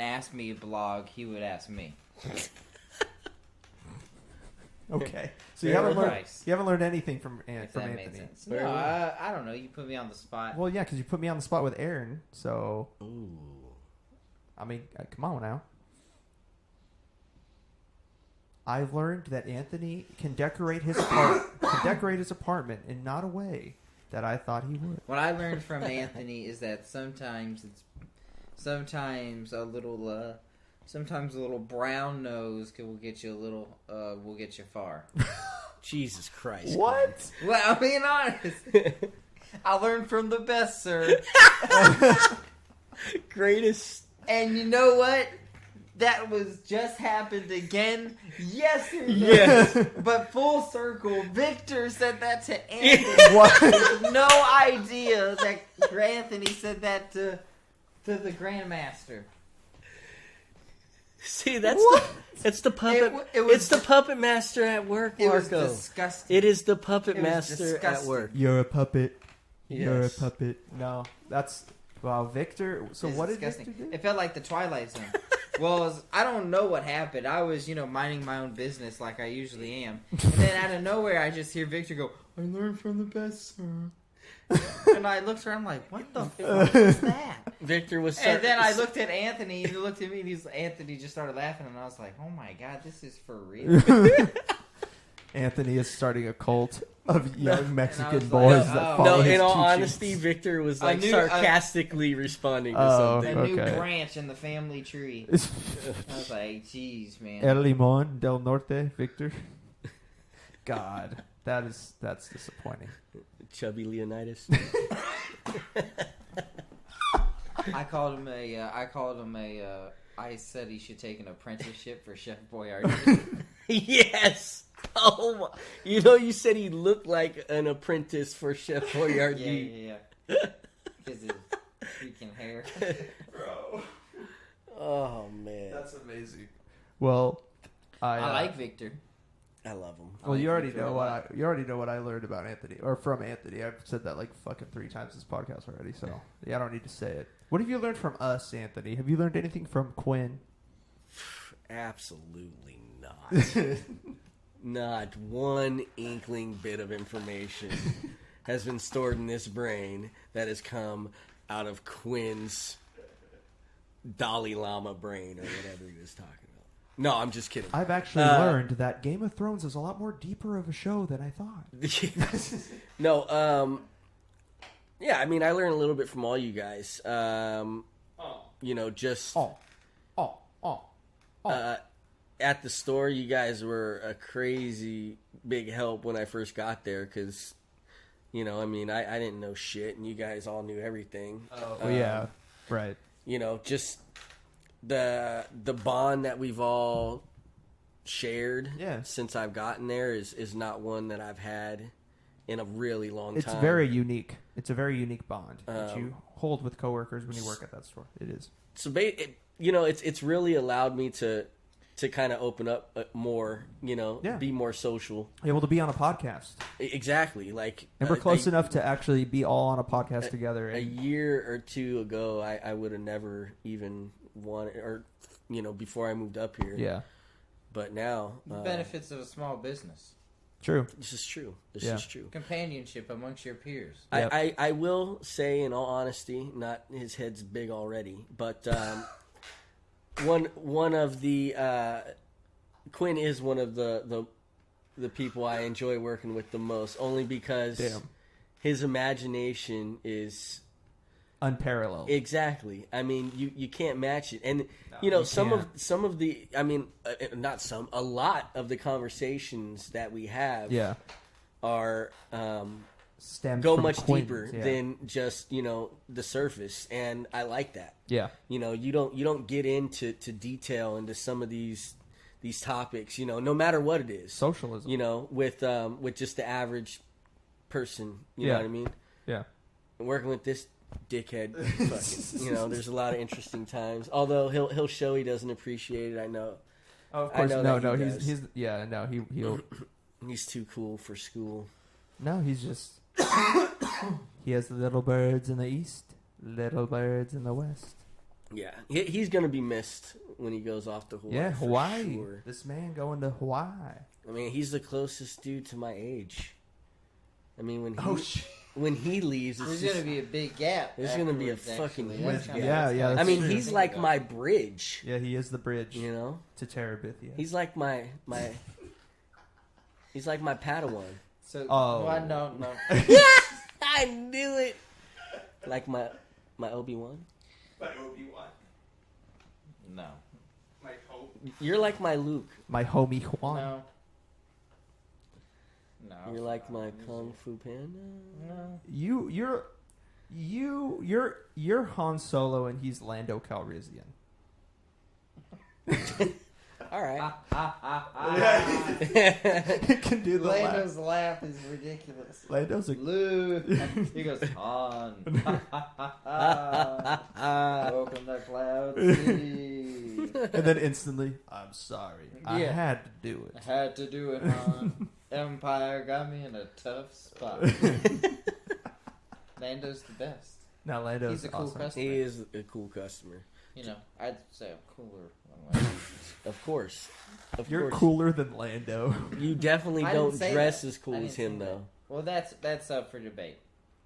Ask Me blog, he would ask me. Okay. So Very nice. you haven't learned anything from If that made Anthony. sense. No, I don't know. You put me on the spot. Well, yeah, because you put me on the spot with Aaron. So, Ooh. I mean, come on now. I've learned that Anthony can decorate his apartment in not a way that I thought he would. What I learned from Anthony is that sometimes a little brown nose will get you will get you far. Jesus Christ. What? Well, I'm being honest. I learned from the best, sir. Greatest. And you know what? That was just happened again yesterday. Yes. But full circle, Victor said that to Anthony. What? With no idea that Anthony said that to the Grandmaster. See, that's it's the puppet. It's the puppet master at work, Marco. It was disgusting. It is the puppet It was master at disgusting. work. You're a puppet. You're a Yes. puppet. No, that's Victor. So It's what did disgusting. Victor do? It felt like the Twilight Zone. Well, I don't know what happened. I was, minding my own business like I usually am. And then out of nowhere, I just hear Victor go, I learned from the best, sir. And I looked around like, what the fuck is that? Victor was. And then I looked at Anthony, and he looked at me, and Anthony just started laughing, and I was like, oh my god, this is for real. Anthony is starting a cult of young Mexican like, boys oh. that No, follow his in all teachings. honesty, Victor was like knew- sarcastically responding to Oh, something. A new Okay. branch in the family tree. I was like, jeez, man. El Limon del Norte, Victor. God, that's disappointing. Chubby Leonidas. I called him I said he should take an apprenticeship for Chef Boyardee. Yes. Oh, you said he looked like an apprentice for Chef Boyardee. Yeah. Because his freaking hair. Bro. Oh man, That's amazing. Well, I like Victor. I love him. Well, you already Victor know a lot. what I learned about Anthony, or from Anthony. I've said that like fucking 3 times this podcast already, so yeah, I don't need to say it. What have you learned from us, Anthony? Have you learned anything from Quinn? Absolutely not. Not one inkling bit of information has been stored in this brain that has come out of Quinn's Dalai Lama brain or whatever he was talking about. No, I'm just kidding. I've actually learned that Game of Thrones is a lot more deeper of a show than I thought. No, yeah, I mean, I learned a little bit from all you guys. Just at the store, you guys were a crazy big help when I first got there because, I mean, I didn't know shit, and you guys all knew everything. Oh, yeah, right. Just the bond that we've all shared since I've gotten there is not one that I've had in a really long time. It's very unique. It's a very unique bond that you hold with coworkers when you work at that store. It is. So, it's really allowed me to kind of open up more, be more social. Able to be on a podcast. Exactly. Like, And we're close enough to actually be all on a podcast together. A year or two ago, I would have never even wanted, or, before I moved up here. Yeah. But now. The benefits of a small business. True. This is true. This Yeah. is true. Companionship amongst your peers. Yep. I will say, in all honesty, not his head's big already, but one of the Quinn is one of the people I enjoy working with the most, only because his imagination is unparalleled. Exactly. I mean, you can't match it, and some of the I mean, not some, a lot of the conversations that we have are go much Quinn's, deeper than just the surface, and I like that. Yeah. You don't get into detail into some of these topics. No matter what it is. Socialism. With just the average person. You know what I mean? Yeah. Working with this dickhead, fucking, there's a lot of interesting times. Although he'll show he doesn't appreciate it. I know. Oh, of course. I know he'll he's too cool for school. No, he's just He has little birds in the east, little birds in the west. Yeah, he's gonna be missed when he goes off to Hawaii. Yeah, for Hawaii. Sure. This man going to Hawaii. I mean, he's the closest dude to my age. I mean, when he leaves, it's There's just, gonna be a big gap. There's gonna be a afterwards, fucking actually. huge That's gap. kinda- Yeah, that's yeah, kinda I mean, true. he's like my bridge. Yeah, he is the bridge You know, to Terabithia. he's like my he's like my Padawan. So, Oh. well, no. I knew it. Like my Obi-Wan. My Obi-Wan. No. My Hope. You're like my Luke. My homie Juan. No. No. You're like my Kung Fu Panda. No. You're Han Solo and he's Lando Calrissian. All right. He can do the laugh. Lando's laugh is ridiculous. Lando's a Luke. He goes, Han. Welcome to Cloud City. and then instantly, I'm sorry. I Yeah. had to do I it. had to do it, Han. Empire got me in a tough spot. Lando's the best. Now Lando's He's a cool awesome. customer. He is a cool customer. You know, I'd say I'm cooler. Of course. You're cooler than Lando. You definitely I don't didn't say dress that. as cool I as didn't him, say though. Well, that's up for debate.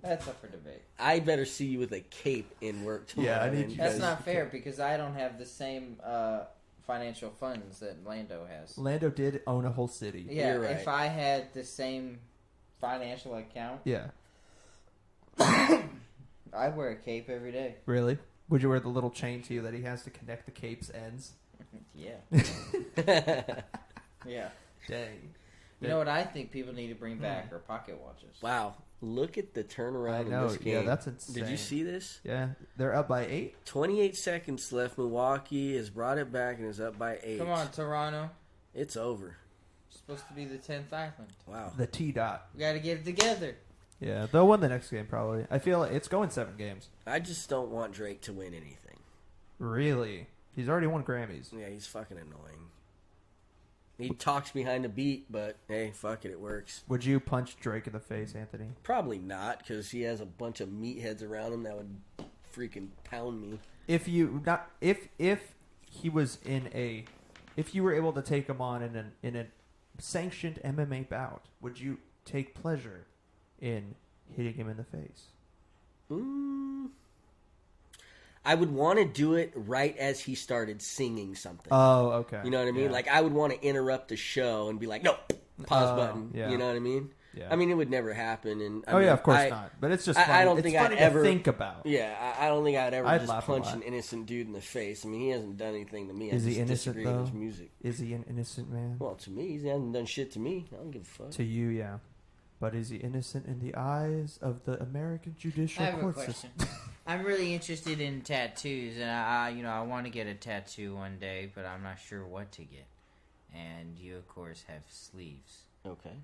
That's up for debate. I'd better see you with a cape in work tomorrow. Yeah, I need than- you That's guys- not fair because I don't have the same financial funds that Lando has. Lando did own a whole city. Yeah, You're right. if I had the same financial account, Yeah. I'd wear a cape every day. Really? Would you wear the little chain to you that he has to connect the cape's ends? Yeah. Yeah. Dang. You know what I think people need to bring back are pocket watches. Wow. Look at the turnaround I in know. this game. Yeah, that's insane. Did you see this? Yeah, they're up by 8. 28 seconds left. Milwaukee has brought it back and is up by 8. Come on, Toronto. It's over. It's supposed to be the 10th island. Wow. The T dot. We got to get it together. Yeah, they'll win the next game probably. I feel like it's going 7 games. I just don't want Drake to win anything. Really? He's already won Grammys. Yeah, he's fucking annoying. He talks behind the beat, but hey, fuck it, it works. Would you punch Drake in the face, Anthony? Probably not, because he has a bunch of meatheads around him that would freaking pound me. If he was if you were able to take him on in a sanctioned MMA bout, would you take pleasure in hitting him in the face? I would want to do it right as he started singing something. Oh, okay. You know what I mean? Yeah. Like, I would want to interrupt the show and be like, no, pause Oh, button. yeah. You know what I mean? Yeah. I mean, it would never happen. And Oh, yeah, of course not. But it's just funny. I don't It's think funny I'd to ever think about. Yeah, I don't think I'd ever I'd just laugh a punch lot. an innocent dude in the face. I mean, he hasn't done anything to me. Is I he just innocent, disagree with though? his music. Is he an innocent man? Well, to me, he hasn't done shit to me. I don't give a fuck. To you, yeah. But is he innocent in the eyes of the American judicial I have a court question. system? I'm really interested in tattoos, and I want to get a tattoo one day, but I'm not sure what to get. And you, of course, have sleeves. Okay.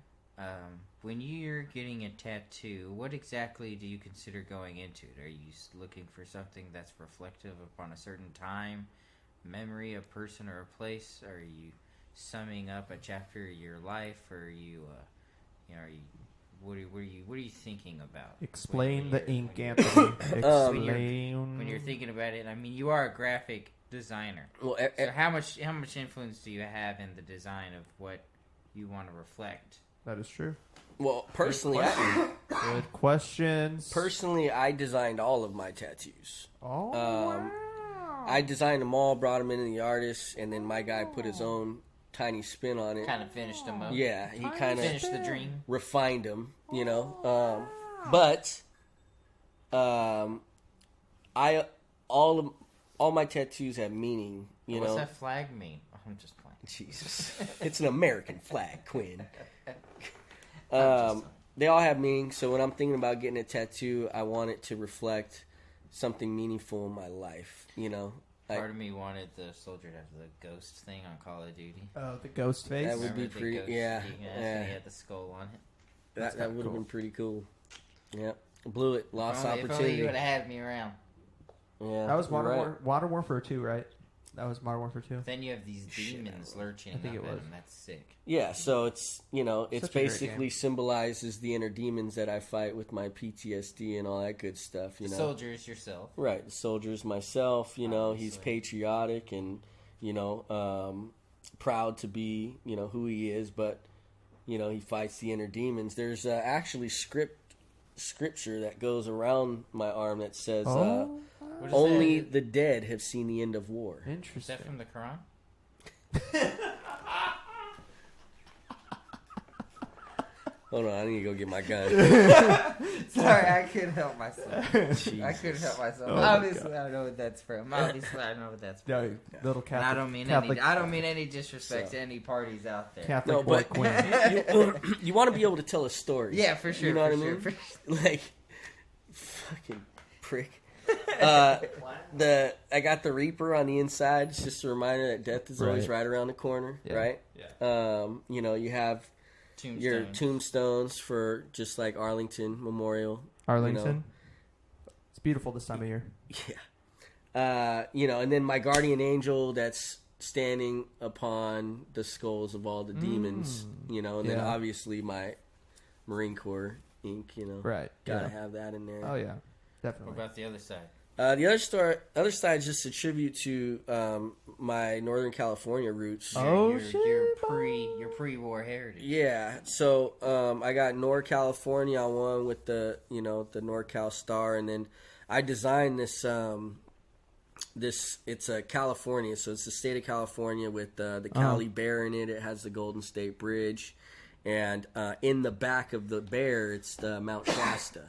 When you're getting a tattoo, what exactly do you consider going into it? Are you looking for something that's reflective upon a certain time, memory, a person, or a place? Are you summing up a chapter of your life? Or are you, what are you thinking about? Explain when the you're- ink, when Anthony. when Explain. when you're thinking about it, I mean, you are a graphic designer. Well, So how much influence do you have in the design of what you want to reflect? That is true. personally, Good questions. I designed all of my tattoos. Oh, Um, wow. I designed them all, brought them into the artist, and then my guy put his own tiny spin on it. Kind of finished them up. Yeah, he kind of Finished the dream. refined them, you know. But I all my tattoos have meaning, you What's know. that flag mean? Oh, I'm just playing. Jesus, it's an American flag, Quinn. They all have meaning. So when I'm thinking about getting a tattoo, I want it to reflect something meaningful in my life, you know. Part of me wanted the soldier to have the ghost thing on Call of Duty. Oh, the ghost face. That would be Remember the pretty- ghost yeah, thing? yeah. He had the skull on it. That's That kinda would have cool. been pretty cool. Yep, blew it, lost If only opportunity. you would have had me around. Yeah, That was you're Modern, right. Modern Warfare 2, right? That was Modern Warfare 2. Then you have these demons lurching. I think it was. And that's sick. Yeah, so it's it's Such a great basically game. symbolizes the inner demons that I fight with my PTSD and all that good stuff. Soldiers yourself. Right, the soldiers myself. He's Obviously. patriotic and proud to be who he is, but he fights the inner demons. There's actually scripture that goes around my arm that says What is only that? the dead have seen the end of war. Is Interesting. that from the Quran? Hold on, I need to go get my gun. Sorry, I couldn't help myself. Jesus. I couldn't help myself. Oh my Obviously, I know what that's from. Obviously, I know what that's from. No, little Catholic. And I don't mean Catholic, any. I don't mean any disrespect So. to any parties out there. Catholic No, boy but Quinn. you want to be able to tell a story. Yeah, for sure. You know for what I sure, mean? for sure. Like, fucking prick. I got the Reaper on the inside. It's just a reminder that death is always Right. right around the corner, Yeah. right? Yeah. You have your Tombstones. tombstones for just like Arlington Memorial. Arlington. It's beautiful this time of year. Yeah. And then my guardian angel that's standing upon the skulls of all the demons, and then Yeah. obviously my Marine Corps ink, Right. gotta Yeah. have that in there. Oh, yeah. What Definitely. about the other side? The other side is just a tribute to my Northern California roots. Oh, your shit, pre-war heritage. Yeah, so I got California on one with the the NorCal star, and then I designed this. It's a California, so it's the state of California with the Cali Bear in it. It has the Golden State Bridge, and in the back of the bear, it's the Mount Shasta.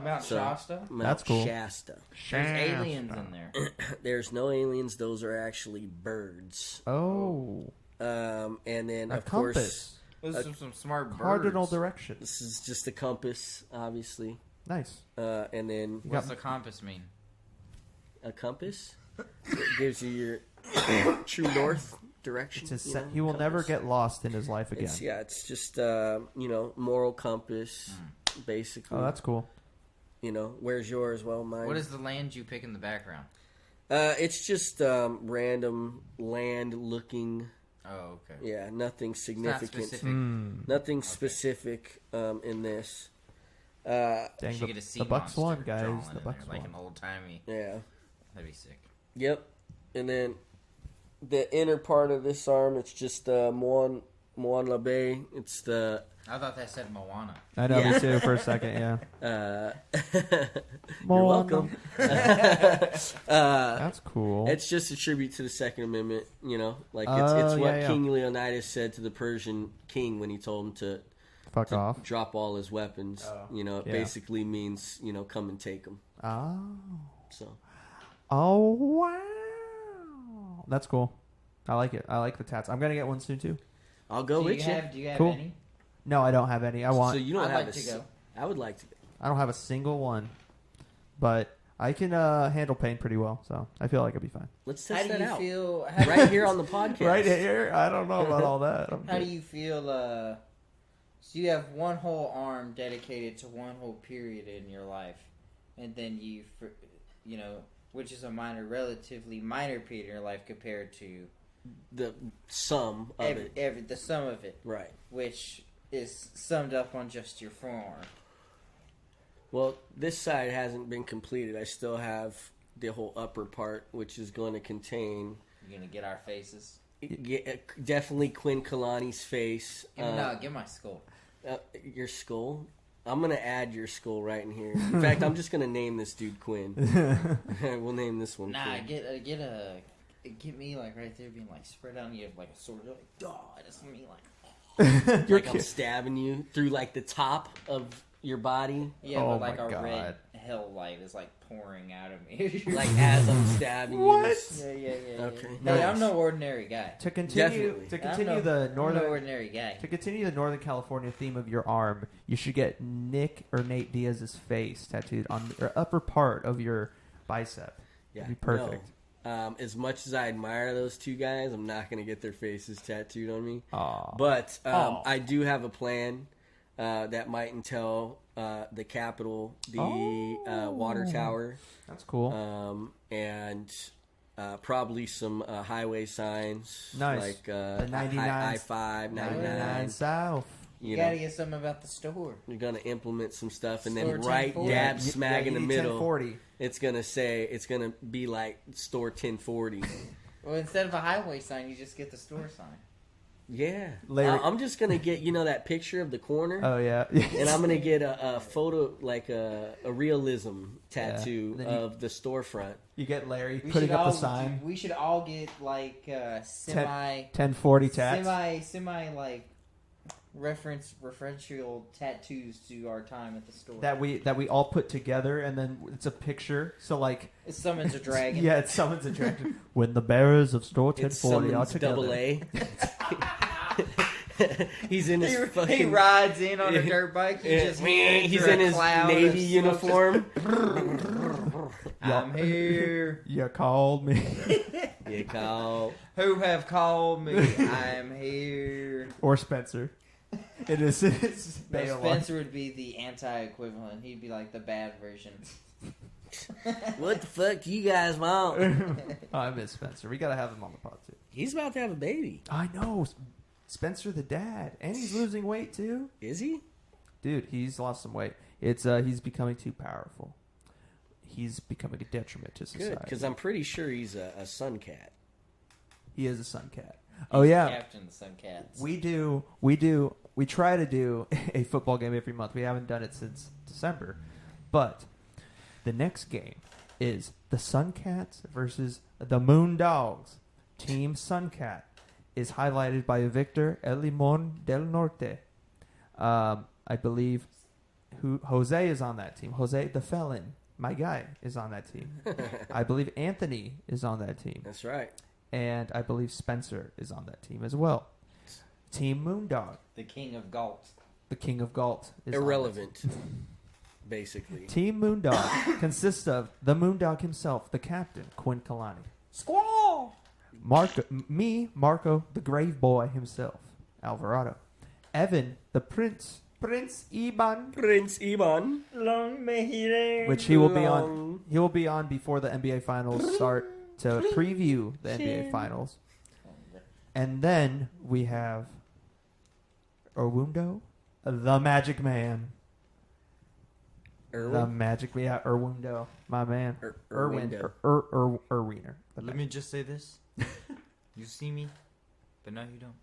Mount So- Shasta. Mount That's cool. Shasta. There's aliens in there. There's no aliens; those are actually birds. Oh. And then A of course. compass. Those are some smart birds. Cardinal direction. This is just a compass, obviously. Nice. And then What's the compass mean? a compass it gives you your true north direction. It's he will never compass. get lost in his life again. It's just moral compass, basically. Oh, that's cool. Where's yours? Well, mine. What is the land you pick in the background? It's just random land looking. Oh, okay. Yeah, nothing It's not significant. specific. Nothing specific in this. Dang, You should get a the sea Bucks monster won, guys. drawn The in Bucks there, like won. an old timey. Yeah. That'd be sick. Yep. And then the inner part of this arm, it's just Moan Labe. It's the I thought that said Moana. I know, Yeah. me too, for a second, yeah. you're Moana. welcome. That's cool. It's just a tribute to the Second Amendment, like it's Oh, what yeah. King Leonidas said to the Persian king when he told him to Fuck off. drop all his weapons. Oh. It Yeah. basically means come and take them. Oh. So Oh, wow. That's cool. I like it. I like the tats. I'm going to get one soon, too. I'll go with you. Do you have Cool. any? No, I don't have any. I want. So you don't I'd have like to go. I would like to go. I don't have a single one. But I can handle pain pretty well, so I feel like I'll be fine. Let's How test do that you out feel? right here on the podcast. Right here? I don't know about all that. How do you feel? So you have one whole arm dedicated to one whole period in your life, and then which is a relatively minor period in your life compared to The sum of it. the sum of it, Right. which is summed up on just your forearm. Well, this side hasn't been completed. I still have the whole upper part, which is going to contain You're gonna get our faces. definitely Quinn Kalani's face. No, get my skull. Your skull. I'm going to add your skull right in here. In fact, I'm just going to name this dude Quinn. We'll name this one Nah, Quinn. get me like right there, being like spread out, and you have like a sword, like that's me like. You're Like I'm stabbing you through like the top of your body. Yeah, Oh but like my a God. red hell light is like pouring out of me. Like as I'm stabbing you. What? this- Yeah. Okay. Hey, I'm Nice. no ordinary guy. To continue, Definitely. to I'm continue the no northern, ordinary guy. to continue the Northern California theme of your arm, you should get Nick or Nate Diaz's face tattooed on the upper part of your bicep. Yeah, That'd be perfect. No. As much as I admire those two guys, I'm not going to get their faces tattooed on me. Aw. But Aw. I do have a plan that might entail the Capitol, the water tower, That's cool. and Probably some highway signs. Nice. Like The 99 I-5, 99. South. You gotta get something about the store. You're going to implement some stuff, and Store then right 1040. dab smack in the middle, 1040. it's going to be like store 1040. Well, instead of a highway sign, you just get the store sign. Yeah. Larry- I'm just going to get, that picture of the corner. Oh yeah. And I'm gonna get a photo, like a realism tattoo Yeah. of the storefront. You get Larry We putting should up all, the sign. We should all get like semi 1040 tats. semi like referential tattoos to our time at the store. that we all put together, and then it's a picture. So like It summons a dragon. Yeah, it summons a dragon. When the bearers of store It 1040 are summons together. double A. He's in his He fucking. rides in on a dirt bike. He's in his Navy uniform. I'm here. You called me. You call. Who have called me? I am here. Or Spencer. It's No, Baywatch. Spencer would be the anti-equivalent. He'd be like the bad version. What the fuck do you guys want? Oh, I miss Spencer. We gotta have him on the pod too. He's about to have a baby. I know. Spencer the dad. And he's losing weight too. Is he? Dude, he's lost some weight. It's he's becoming too powerful. He's becoming a detriment to society. Good, because I'm pretty sure he's a sun cat. He is a sun cat. Oh yeah. Captain the Sun Cats. We try to do a football game every month. We haven't done it since December. But the next game is the Sun Cats versus the Moon Dogs. Team Sun Cat is highlighted by Victor El Limon del Norte. I believe Jose is on that team. Jose the Felon, my guy, is on that team. I believe Anthony is on that team. That's right. And I believe Spencer is on that team as well. Team Moondog. The King of Galt. The King of Galt. Is Irrelevant, basically. Team Moondog consists of the Moondog himself, the captain, Quinn Kalani. Squall! Marco, the grave boy himself, Alvarado. Evan, the Prince Iban. Prince Ivan. Long may he reign. Which he will be on. He will be on before the NBA Finals start to preview the NBA Finals. And then we have Erwundo, the Magic Man. The Magic, Erwundo, my man. Erwindo. Erwiener. Let me just say this. You see me, but no, you don't.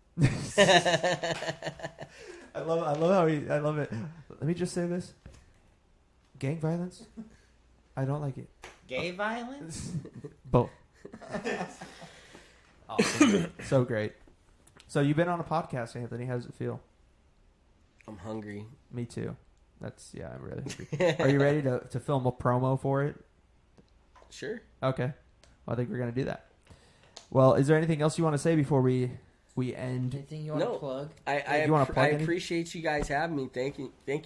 I love it. Let me just say this. Gang violence, I don't like it. Gay violence? Both. Awesome. So great. So you've been on a podcast, Anthony. How does it feel? I'm hungry. Me too. I'm really hungry. Are you ready to film a promo for it? Sure. Okay. Well, I think we're going to do that. Well, is there anything else you want to say before we end? Anything you want to plug? I you wanna plug anything? appreciate you guys having me. Thank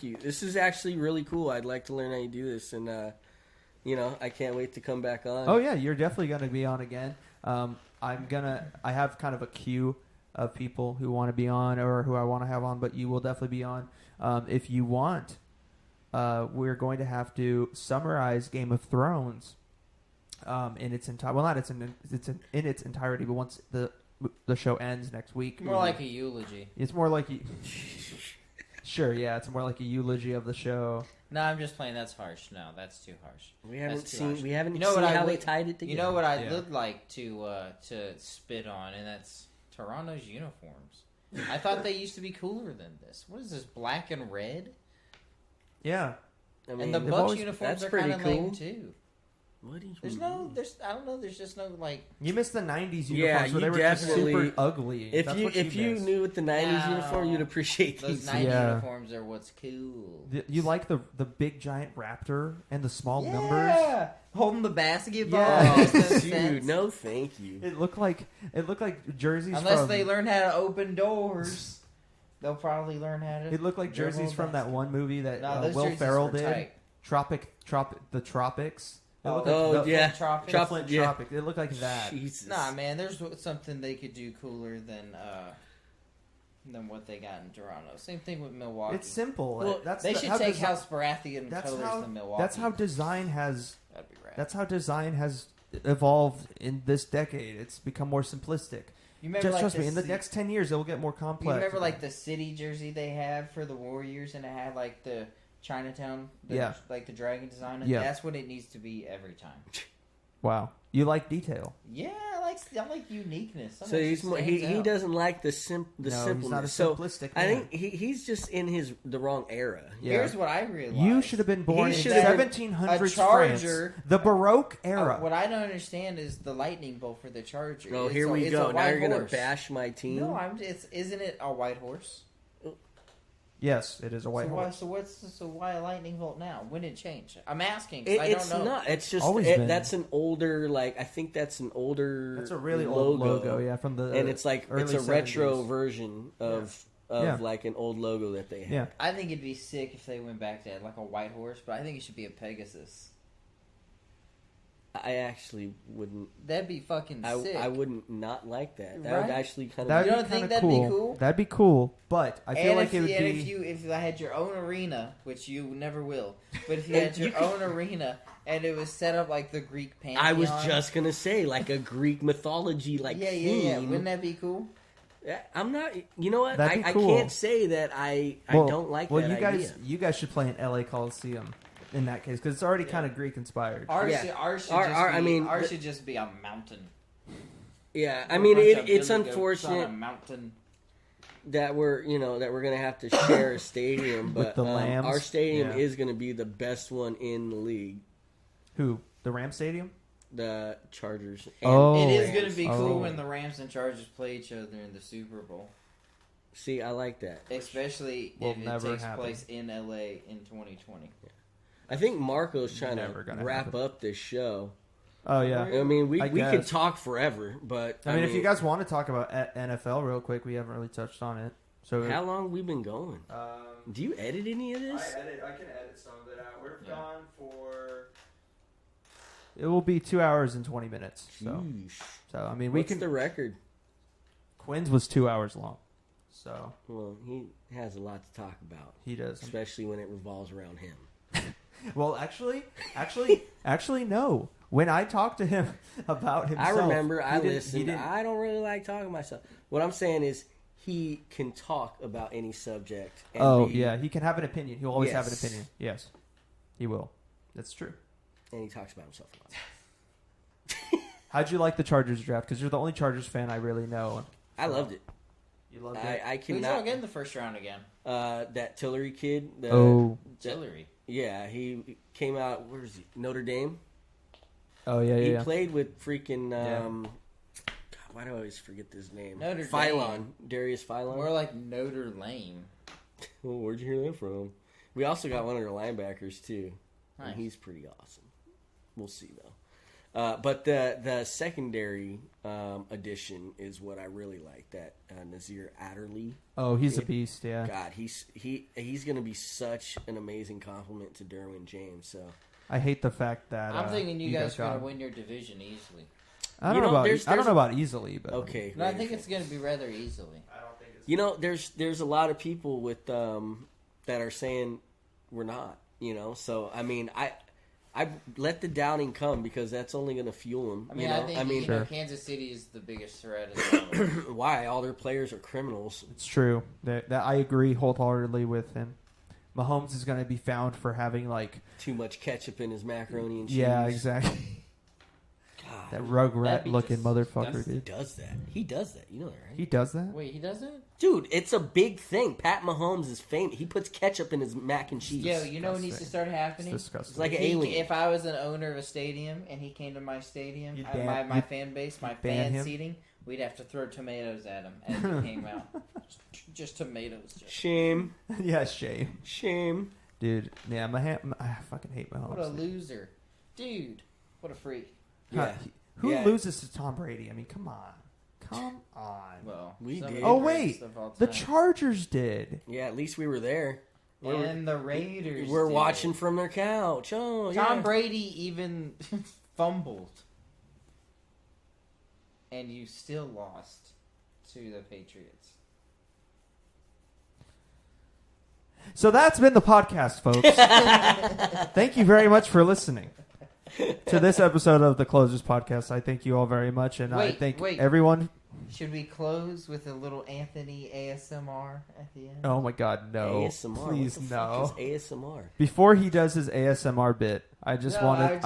you. This is actually really cool. I'd like to learn how you do this, and I can't wait to come back on. Oh yeah, you're definitely going to be on again. I have kind of a queue of people who want to be on or who I want to have on, but you will definitely be on. If you want, we're going to have to summarize Game of Thrones in its entirety. Well, not in its entirety, but once the show ends next week. More like a eulogy. It's more like sure, yeah, it's more like a eulogy of the show. No, I'm just playing. That's harsh. No, that's too harsh. We haven't That's too seen. harsh. We haven't You know seen what how I they would- tied it together. You know what I'd Yeah. like to spit on, and that's Toronto's uniforms. I thought they used to be cooler than this. What is this, black and red? Yeah. I mean, And the they've Bucks always- uniforms that's are pretty kind of cool. lame too. what do you There's mean? I don't know. There's just no like. You missed the '90s uniforms Yeah, where you they were just definitely- super ugly. If That's you what if you missed. knew what the '90s No. uniform, you'd appreciate Those these. 90 Yeah. uniforms are what's cool. You like the big giant raptor and the small numbers? Yeah, holding the basketball. Yeah. Makes no Dude, sense. no, thank you. It looked like jerseys. Unless from, they learn how to open doors, they'll probably learn how to. It looked like dribble jerseys from that basket. one movie that No, those Will jerseys Ferrell were did. tight. The Tropics. It Oh, looked like Oh the, yeah, Tropics. the Flint yeah. Tropics. It looked like that. Jesus. Nah, man, there's something they could do cooler than what they got in Toronto. Same thing with Milwaukee. It's simple. Well, They should how take House Baratheon that's colors how than Milwaukee. that's how design has. That'd be rad. That's how design has evolved in this decade. It's become more simplistic. You remember, Just like, trust me. In the next 10 years, it will get more You complex. remember like the city jersey they had for the Warriors, and it had like the Chinatown, like the dragon design. And that's what it needs to be every time. Wow, you like detail. Yeah, I like uniqueness. So he doesn't like the simpleness. He's not a so simplistic I man. think he's just in the wrong era. Yeah. Here's what I realized. You should have been born in He should have 1700s a Charger, France, the Baroque era. What I don't understand is the lightning bolt for the Charger. Oh, here we go. Now you're gonna bash my team. No, isn't it a white horse? Yes, it is a white horse. So why a lightning bolt now? When did it change? I'm asking. It's I don't know. not. It's just that's an older I think that's an older. That's a really old logo. Yeah, from the and it's like early it's a 70s. retro version of like an old logo that they had. Yeah, I think it'd be sick if they went back to like a white horse, but I think it should be a Pegasus. I actually wouldn't. That'd be fucking sick. I wouldn't not like that. That Right? would actually kind of. That'd You be don't think kinda that'd be cool? That'd be cool, but I feel like it would be. If I had your own arena, which you never will, but if you had your own arena and it was set up like the Greek pantheon, I was just gonna say like a Greek mythology theme. Yeah. Wouldn't that be cool? I'm not. You know what? That'd be I cool. can't say that I don't like that idea. You guys should play in LA Coliseum in that case because it's already kind of Greek inspired. Ours should just be a mountain. Yeah, I mean it's Billy Goats on unfortunate a mountain. that we're gonna have to share a stadium, but With the Lambs? our stadium Yeah. is gonna be the best one in the league. Who? The Ram Stadium? The Chargers. Oh. It is going to be cool Oh. when the Rams and Chargers play each other in the Super Bowl. See, I like that. Especially Will if it never takes happen. place in LA in 2020. I think Marco's trying Never to gonna wrap happen. up this show. Oh yeah. I mean, we could guess. talk forever, but I mean, if you guys want to talk about NFL real quick, we haven't really touched on it. So how long we been going? Do you edit any of this? I can edit some of it out. We're gone for. It will be 2 hours and 20 minutes. Sheesh. So I mean, What's the record? Quinn's was 2 hours long. So Well, he has a lot to talk about, he does. especially when it revolves around him. Well, actually, no. When I talked to him about himself, I remember. I he didn't- listened. I don't really like talking to myself. What I'm saying is, he can talk about any subject. And Oh yeah, he can have an opinion. He'll always have an Yes. opinion. Yes, he will. That's true. and he talks about himself a lot. How'd you like the Chargers draft? Because you're the only Chargers fan I really know. I loved it. You loved it. I Who'd y'all cannot. get in the first round again? That Tillery kid. Tillery. Yeah, he came out. Where is he? Notre Dame. Oh yeah, He yeah. played with freaking. Yeah. God, why do I always forget this name? Notre Phylon. Dame. Darius Phylon. More like Notre Lame. Oh, where'd you hear that from? We also got one of their linebackers too, Nice. and he's pretty awesome. We'll see though. But the secondary addition is what I really like. That Nazir Adderley. Oh, he's a beast. Yeah. God, he's going to be such an amazing compliment to Derwin James. So I hate the fact that I'm thinking you guys are got going him. to win your division easily. I don't You know know, about. there's- I don't there's- know about easily, but okay. No, I think it's going to be rather easily. I don't think it's. You know, there's a lot of people with that are saying we're not. You know, so I mean, I let the doubting come because that's only going to fuel them. I mean, you know? I think Sure. Kansas City is the biggest threat as well. Why all their players are criminals? It's true. That I agree wholeheartedly with him. Mahomes is going to be found for having like. Too much ketchup in his macaroni and cheese. Yeah, exactly. God, That That'd rugrat be looking just motherfucker, he dude. does that. He does that. You know that, right? He does that. Wait, he doesn't? Dude, it's a big thing. Pat Mahomes is famous. He puts ketchup in his mac and cheese. Yo, you know what needs to start It's happening? disgusting. It's like If an alien. If I was an owner of a stadium and he came to my stadium, You'd my fan base, my ban fan him? seating, we'd have to throw tomatoes at him as he came out. Just tomatoes. Shame. Yeah, shame, Shame. dude. Yeah, I fucking hate Mahomes. What a loser. Dude, what a freak. Yeah. Who Yeah. loses to Tom Brady? I mean, come on. Well, We some of did. the Oh greatest wait, of all the time. Chargers did. Yeah, at least we were there. And the Raiders. We're did. watching from their couch. Oh, yeah. Tom Brady even fumbled. And you still lost to the Patriots. So that's been the podcast, folks. Thank you very much for listening. to this episode of the Closers Podcast. I thank you all very much, and I thank everyone. Should we close with a little Anthony ASMR at the end? Oh my God, no! ASMR. Please, what the no! Fuck is ASMR. Before he does his ASMR bit, I just want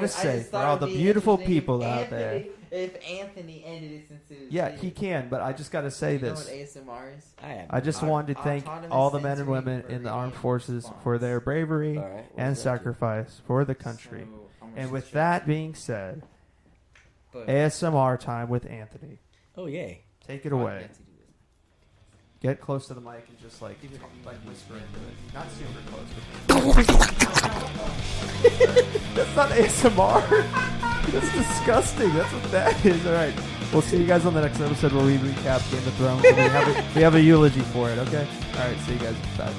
to say for all the beautiful people out there. If Anthony ended it since it was Yeah, he can, but I just got to say this. You know what ASMR is? I just wanted to thank all the men and women in the armed forces for their bravery and sacrifice for the country. And with that being said, ASMR time with Anthony. Oh, yay. Take it away. Get close to the mic and just like whisper into it. Not super close. That's not ASMR. That's disgusting. That's what that is. All right. We'll see you guys on the next episode where we recap Game of Thrones. And we have a eulogy for it, okay? All right. See you guys. Bye.